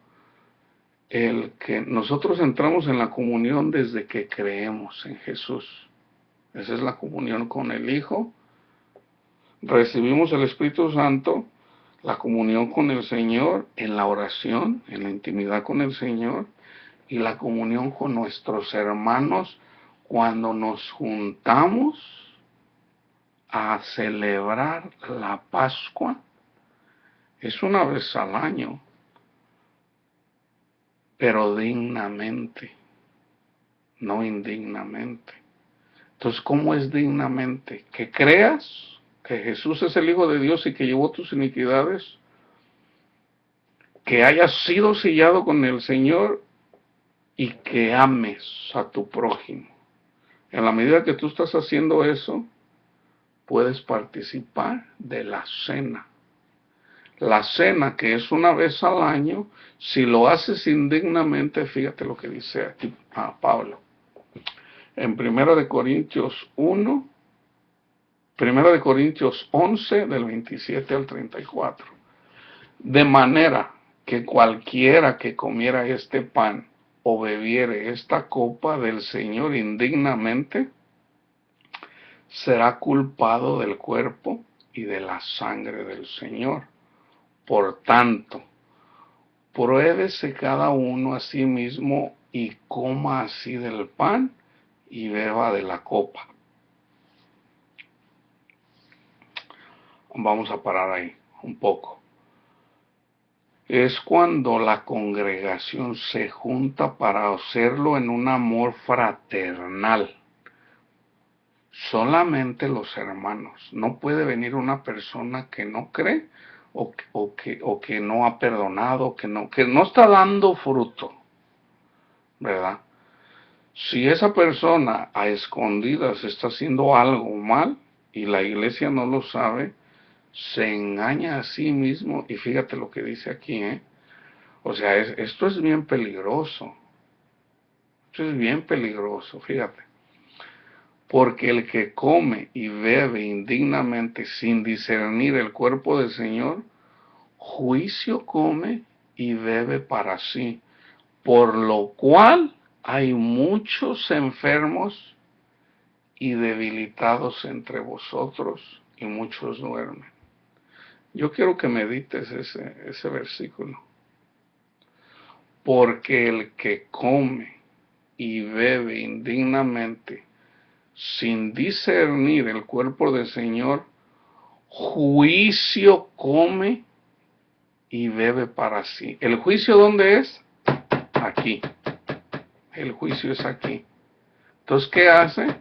el que nosotros entramos en la comunión desde que creemos en Jesús. Esa es la comunión con el Hijo. Recibimos el Espíritu Santo, la comunión con el Señor en la oración, en la intimidad con el Señor, y la comunión con nuestros hermanos cuando nos juntamos a celebrar la Pascua. Es una vez al año, pero dignamente, no indignamente. Entonces, ¿cómo es dignamente? Que creas que Jesús es el Hijo de Dios y que llevó tus iniquidades, que hayas sido sellado con el Señor y que ames a tu prójimo. En la medida que tú estás haciendo eso, puedes participar de la cena. La cena, que es una vez al año, si lo haces indignamente, fíjate lo que dice aquí Pablo. En 1 Corintios 11, del 27 al 34. De manera que cualquiera que comiera este pan o bebiere esta copa del Señor indignamente, será culpado del cuerpo y de la sangre del Señor. Por tanto, pruébese cada uno a sí mismo y coma así del pan y beba de la copa. Vamos a parar ahí un poco. Es cuando la congregación se junta para hacerlo en un amor fraternal. Solamente los hermanos. No puede venir una persona que no cree o que no ha perdonado, que no está dando fruto, ¿verdad? Si esa persona a escondidas está haciendo algo mal y la iglesia no lo sabe, se engaña a sí mismo. Y fíjate lo que dice aquí, O sea, esto es bien peligroso. Esto es bien peligroso, fíjate. Porque el que come y bebe indignamente sin discernir el cuerpo del Señor, juicio come y bebe para sí, por lo cual hay muchos enfermos y debilitados entre vosotros y muchos duermen. Yo quiero que medites ese versículo. Porque el que come y bebe indignamente sin discernir el cuerpo del Señor, juicio come y bebe para sí. ¿El juicio dónde es? Aquí. El juicio es aquí. Entonces, ¿qué hace?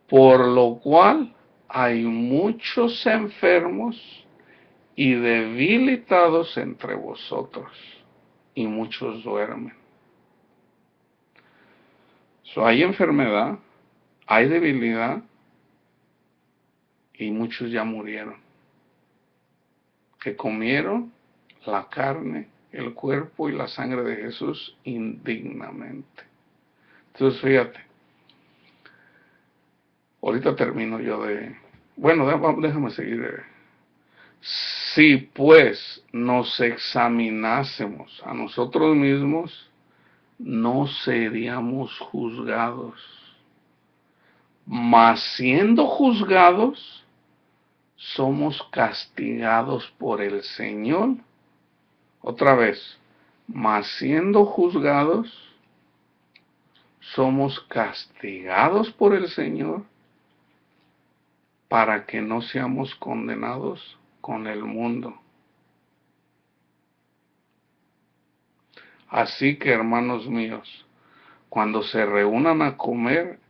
Por lo cual hay muchos enfermos y debilitados entre vosotros, y muchos duermen. Hay enfermedad, hay debilidad, y muchos ya murieron, que comieron la carne, el cuerpo y la sangre de Jesús indignamente. Entonces, fíjate, ahorita termino yo bueno, déjame seguir Si pues nos examinásemos a nosotros mismos, no seríamos juzgados. Mas siendo juzgados, somos castigados por el Señor. Otra vez, mas siendo juzgados, somos castigados por el Señor para que no seamos condenados con el mundo. Así que, hermanos míos, cuando se reúnan a comer,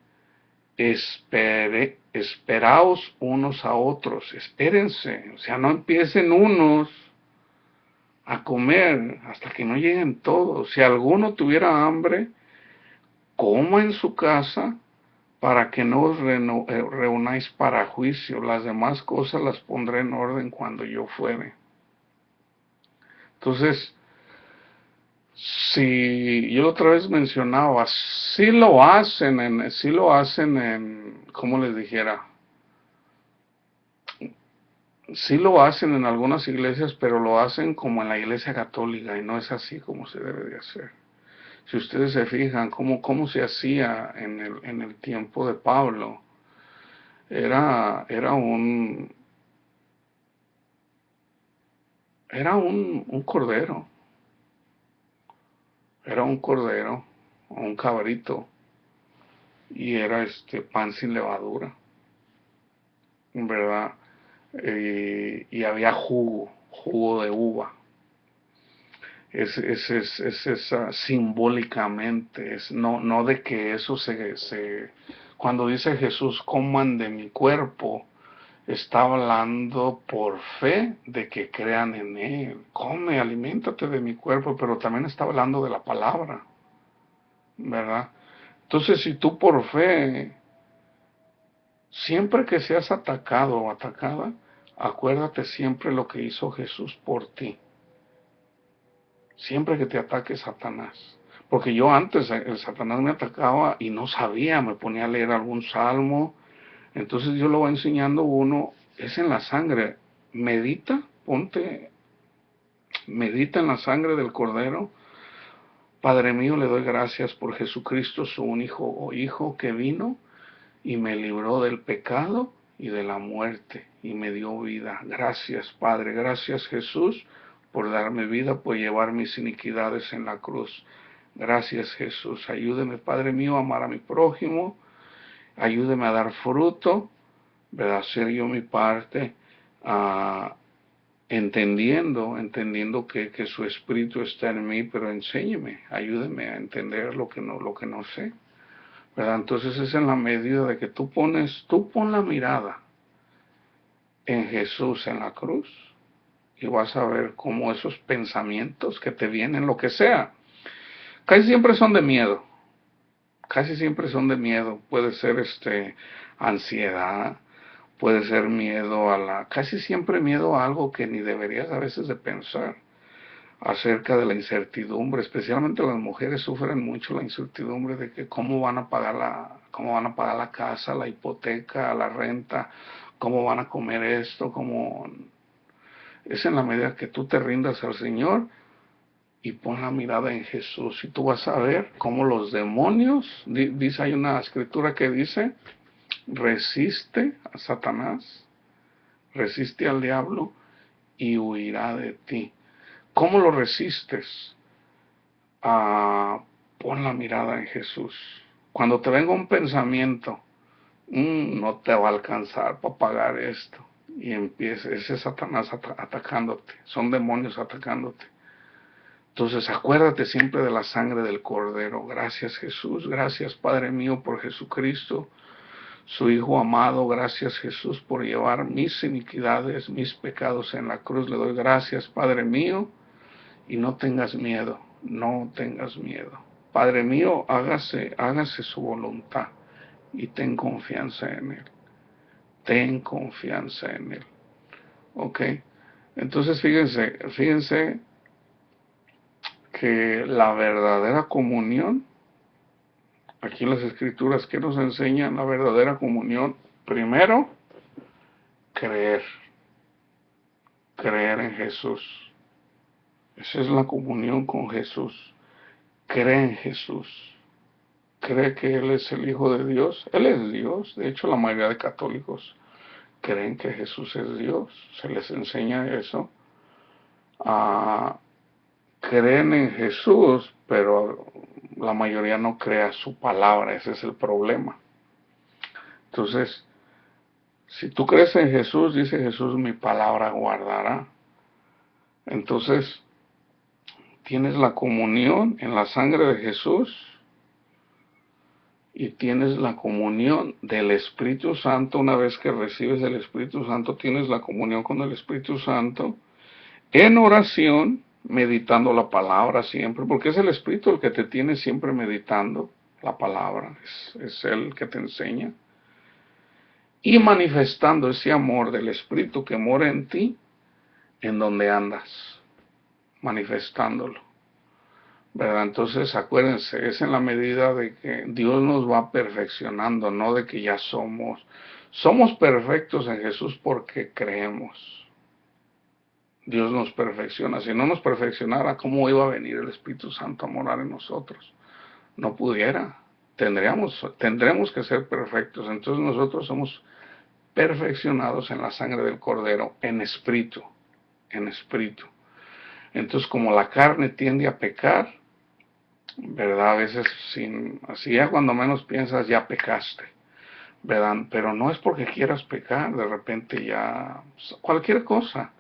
esperaos unos a otros, espérense, o sea, no empiecen unos a comer hasta que no lleguen todos. Si alguno tuviera hambre, coma en su casa para que no os reunáis para juicio. Las demás cosas las pondré en orden cuando yo fuere. Entonces, si yo otra vez mencionaba, sí lo hacen ¿cómo les dijera? Sí lo hacen en algunas iglesias, pero lo hacen como en la iglesia católica y no es así como se debe de hacer. Si ustedes se fijan cómo se hacía en el tiempo de Pablo, era un cordero, era un cordero, o un cabrito, y era pan sin levadura, ¿verdad? Y había jugo de uva. Es simbólicamente, no de que eso cuando dice Jesús, coman de mi cuerpo, está hablando por fe de que crean en Él. Come, aliméntate de mi cuerpo, pero también está hablando de la palabra, ¿verdad? Entonces, si tú por fe, siempre que seas atacado o atacada, acuérdate siempre lo que hizo Jesús por ti. Siempre que te ataque Satanás. Porque yo antes, el Satanás me atacaba y no sabía, me ponía a leer algún salmo. Entonces yo lo va enseñando uno, es en la sangre. Medita, medita en la sangre del Cordero. Padre mío, le doy gracias por Jesucristo, su único o hijo que vino y me libró del pecado y de la muerte y me dio vida. Gracias, Padre, gracias Jesús por darme vida, por llevar mis iniquidades en la cruz. Gracias Jesús, ayúdeme Padre mío a amar a mi prójimo, ayúdeme a dar fruto, ¿verdad? Hacer yo mi parte, entendiendo que su espíritu está en mí, pero enséñeme, ayúdeme a entender lo que no sé, ¿verdad? Entonces es en la medida de que tú pon la mirada en Jesús en la cruz y vas a ver cómo esos pensamientos que te vienen, lo que sea, casi siempre son de miedo, casi siempre son de miedo, puede ser ansiedad, puede ser miedo casi siempre miedo a algo que ni deberías a veces de pensar, acerca de la incertidumbre, especialmente las mujeres sufren mucho la incertidumbre de que cómo van a pagar la casa, la hipoteca, la renta, cómo van a comer esto, es en la medida que tú te rindas al Señor y pon la mirada en Jesús y tú vas a ver cómo los demonios, dice, hay una escritura que dice, resiste a Satanás, resiste al diablo y huirá de ti. ¿Cómo lo resistes? Pon la mirada en Jesús. Cuando te venga un pensamiento, no te va a alcanzar para pagar esto, y empieza, ese Satanás atacándote, son demonios atacándote. Entonces acuérdate siempre de la sangre del Cordero. Gracias Jesús, gracias Padre mío por Jesucristo, su Hijo amado. Gracias Jesús por llevar mis iniquidades, mis pecados en la cruz. Le doy gracias Padre mío, y no tengas miedo, no tengas miedo. Padre mío, hágase su voluntad y ten confianza en Él. Ten confianza en Él. ¿Ok? Entonces fíjense que la verdadera comunión, aquí en las escrituras que nos enseñan la verdadera comunión, primero, creer. creer en Jesús. Esa es la comunión con Jesús. Cree en Jesús. Cree que Él es el Hijo de Dios. Él es Dios. De hecho, la mayoría de católicos creen que Jesús es Dios. Se les enseña eso. Creen en Jesús, pero la mayoría no crea su palabra. Ese es el problema. Entonces, si tú crees en Jesús, dice Jesús, mi palabra guardará. Entonces, tienes la comunión en la sangre de Jesús y tienes la comunión del Espíritu Santo. Una vez que recibes el Espíritu Santo, tienes la comunión con el Espíritu Santo en oración, meditando la palabra siempre, porque es el Espíritu el que te tiene siempre meditando la palabra, es Él el que te enseña, y manifestando ese amor del Espíritu que mora en ti, en donde andas, manifestándolo, ¿verdad? Entonces acuérdense, es en la medida de que Dios nos va perfeccionando, no de que ya somos perfectos en Jesús porque creemos. Dios nos perfecciona. Si no nos perfeccionara, ¿cómo iba a venir el Espíritu Santo a morar en nosotros? No pudiera. Tendremos que ser perfectos. Entonces nosotros somos perfeccionados en la sangre del Cordero, en espíritu, en espíritu. Entonces, como la carne tiende a pecar, ¿verdad? A veces, así ya cuando menos piensas, ya pecaste, ¿verdad? Pero no es porque quieras pecar, de repente ya, cualquier cosa,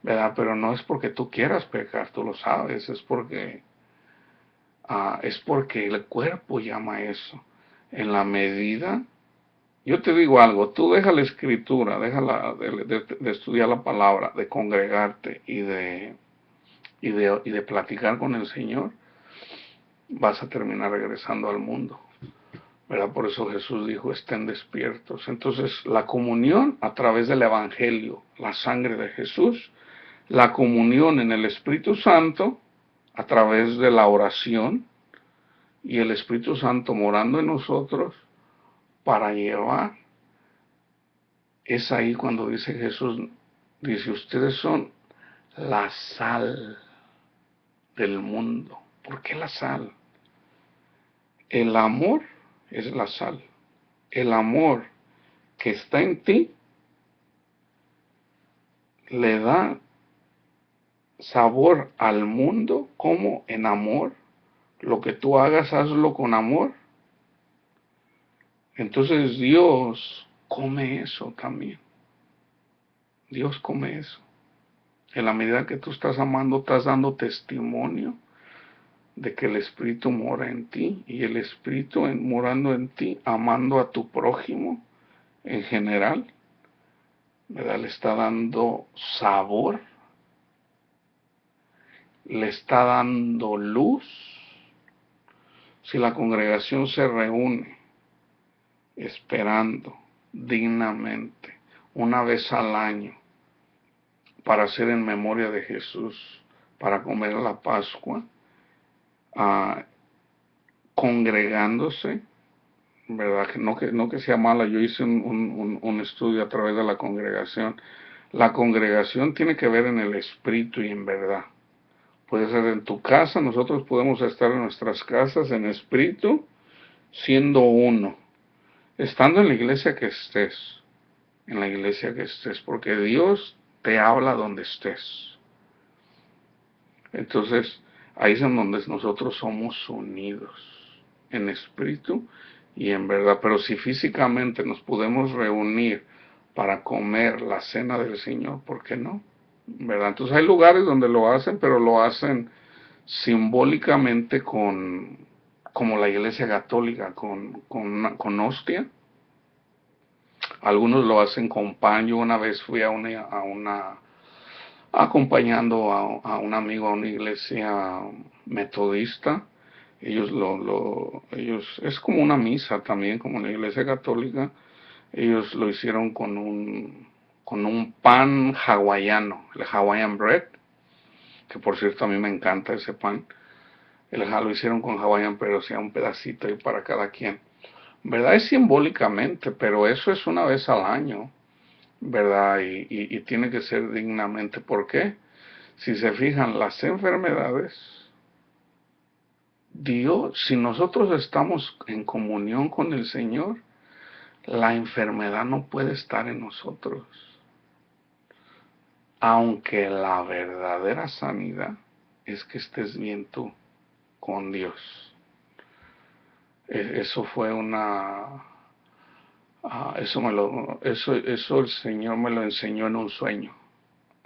¿verdad? Pero no es porque tú quieras pecar, tú lo sabes, es porque el cuerpo llama eso. En la medida, yo te digo algo, tú deja la escritura, deja de estudiar la palabra, de congregarte y de platicar con el Señor, vas a terminar regresando al mundo, ¿verdad? Por eso Jesús dijo, estén despiertos. Entonces, la comunión a través del Evangelio, la sangre de Jesús, la comunión en el Espíritu Santo a través de la oración y el Espíritu Santo morando en nosotros para llevar. Es ahí cuando dice Jesús, dice, ustedes son la sal del mundo. ¿Por qué la sal? El amor es la sal. El amor que está en ti le da sabor al mundo como en amor. Lo que tú hagas, hazlo con amor. Entonces Dios come eso también. Dios come eso. En la medida que tú estás amando, estás dando testimonio de que el Espíritu mora en ti, y el Espíritu morando en ti, amando a tu prójimo en general, ¿verdad? Le está dando sabor, le está dando luz. Si la congregación se reúne esperando dignamente una vez al año para hacer en memoria de Jesús, para comer la Pascua, congregándose, ¿verdad? No que sea mala. Yo hice un estudio a través de la congregación. La congregación tiene que ver en el espíritu y en verdad. Puede ser en tu casa, nosotros podemos estar en nuestras casas en espíritu, siendo uno, estando en la iglesia que estés, porque Dios te habla donde estés. Entonces, ahí es en donde nosotros somos unidos, en espíritu y en verdad. Pero si físicamente nos podemos reunir para comer la cena del Señor, ¿por qué no? ¿Verdad? Entonces hay lugares donde lo hacen, pero lo hacen simbólicamente como la iglesia católica, con hostia. Algunos lo hacen con pan. Yo una vez fui acompañando a un amigo a una iglesia metodista. Ellos, es como una misa también, como la iglesia católica. Ellos lo hicieron con un pan hawaiano, el Hawaiian bread, que por cierto a mí me encanta ese pan. Lo hicieron con Hawaiian, pero sea un pedacito ahí para cada quien. ¿Verdad? Es simbólicamente, pero eso es una vez al año. ¿verdad? Y tiene que ser dignamente. ¿Por qué? Si se fijan, las enfermedades, Dios, si nosotros estamos en comunión con el Señor, la enfermedad no puede estar en nosotros. Aunque la verdadera sanidad es que estés bien tú con Dios. Eso fue eso el Señor me lo enseñó en un sueño.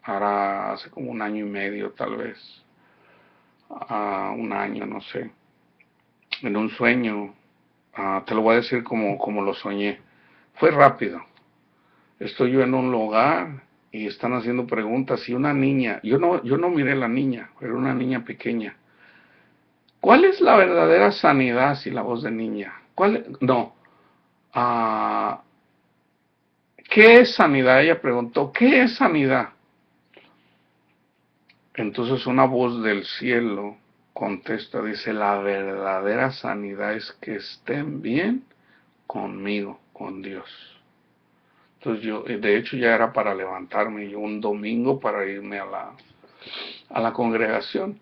Ahora hace como un año y medio tal vez. Un año, no sé. En un sueño, te lo voy a decir como lo soñé. Fue rápido. Estoy yo en un lugar y están haciendo preguntas y una niña, yo no miré la niña, era una niña pequeña. ¿Cuál es la verdadera sanidad? Si la voz de niña. No. Ah, ¿Qué es sanidad? Ella preguntó, ¿qué es sanidad? Entonces una voz del cielo contesta, dice, la verdadera sanidad es que estén bien conmigo, con Dios. Entonces yo, de hecho ya era para levantarme yo un domingo para irme a la congregación.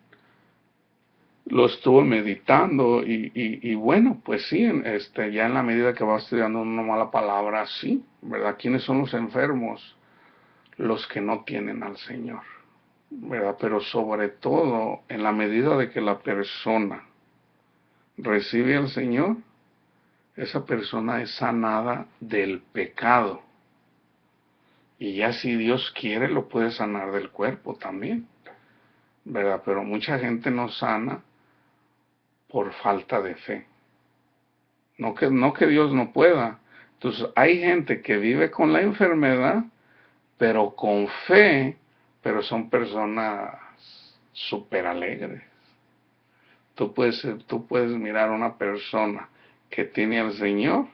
Lo estuve meditando y bueno, pues sí, ya en la medida que va estudiando una mala palabra, sí, ¿verdad? ¿Quiénes son los enfermos? Los que no tienen al Señor, ¿verdad? Pero sobre todo, en la medida de que la persona recibe al Señor, esa persona es sanada del pecado. Y ya si Dios quiere, lo puede sanar del cuerpo también, ¿verdad? Pero mucha gente no sana por falta de fe. No que Dios no pueda. Entonces hay gente que vive con la enfermedad, pero con fe, pero son personas súper alegres. Tú puedes mirar a una persona que tiene al Señor,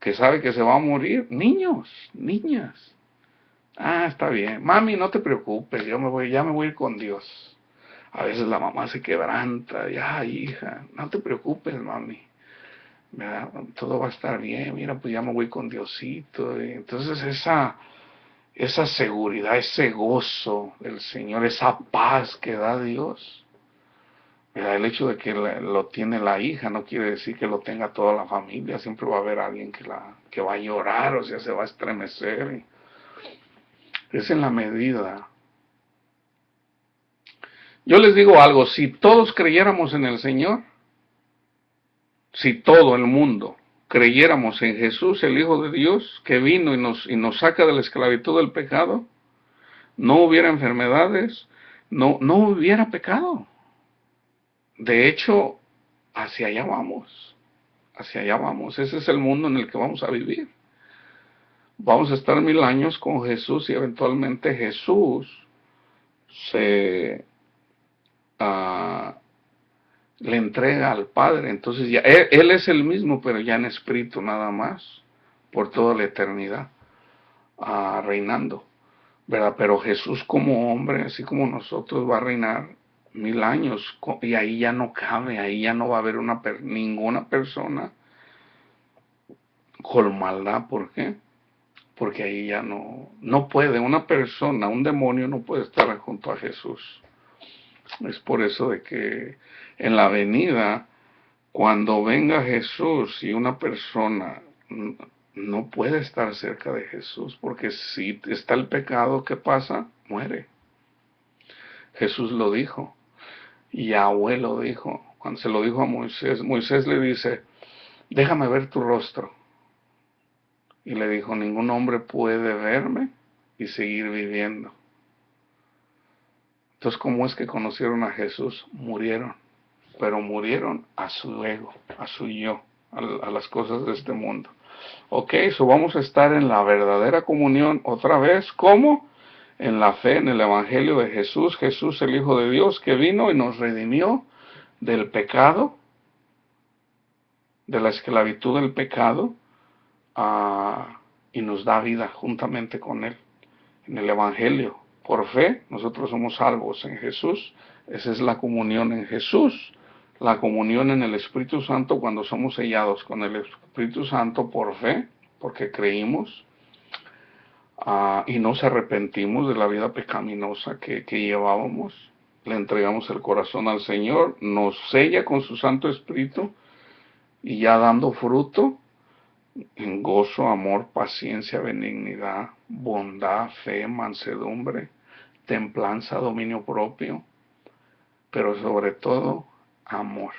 que sabe que se va a morir. Niños, niñas. Está bien. Mami, no te preocupes, ya me voy a ir con Dios. A veces la mamá se quebranta, ya, hija, no te preocupes, mami. ¿Verdad? Todo va a estar bien, mira, pues ya me voy con Diosito. Y entonces esa seguridad, ese gozo del Señor, esa paz que da Dios, ¿verdad? El hecho de que lo tiene la hija no quiere decir que lo tenga toda la familia, siempre va a haber alguien que va a llorar, o sea, se va a estremecer. Es en la medida. Yo les digo algo, si todos creyéramos en el Señor, si todo el mundo creyéramos en Jesús, el Hijo de Dios, que vino y nos saca de la esclavitud del pecado, no hubiera enfermedades, no hubiera pecado. De hecho, hacia allá vamos, hacia allá vamos. Ese es el mundo en el que vamos a vivir. Vamos a estar 1000 años con Jesús y eventualmente Jesús se le entrega al Padre. Entonces ya él es el mismo, pero ya en espíritu nada más, por toda la eternidad, reinando, ¿verdad? Pero Jesús como hombre, así como nosotros, va a reinar 1000 años, y ahí ya no cabe, ahí ya no va a haber ninguna persona con maldad. ¿Por qué? Porque ahí ya no puede, una persona, un demonio no puede estar junto a Jesús. Es por eso de que en la venida, cuando venga Jesús y una persona no puede estar cerca de Jesús, porque si está el pecado, ¿qué pasa? Muere. Jesús lo dijo, y Yahweh lo dijo. Cuando se lo dijo a Moisés, Moisés le dice, déjame ver tu rostro. Y le dijo, ningún hombre puede verme y seguir viviendo. Entonces, ¿cómo es que conocieron a Jesús? Murieron, pero murieron a su ego, a su yo, a las cosas de este mundo. Ok, so vamos a estar en la verdadera comunión otra vez. ¿Cómo? En la fe, en el Evangelio de Jesús, Jesús el Hijo de Dios que vino y nos redimió del pecado, de la esclavitud del pecado, y nos da vida juntamente con Él. En el Evangelio, por fe, nosotros somos salvos en Jesús. Esa es la comunión en Jesús. La comunión en el Espíritu Santo cuando somos sellados con el Espíritu Santo por fe, porque creímos. y nos arrepentimos de la vida pecaminosa que llevábamos, le entregamos el corazón al Señor, nos sella con su Santo Espíritu y ya dando fruto en gozo, amor, paciencia, benignidad, bondad, fe, mansedumbre, templanza, dominio propio, pero sobre todo amor,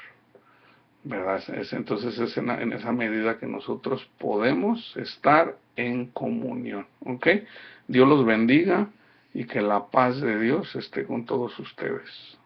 ¿verdad? Entonces es en esa medida que nosotros podemos estar en comunión, ¿ok? Dios los bendiga y que la paz de Dios esté con todos ustedes.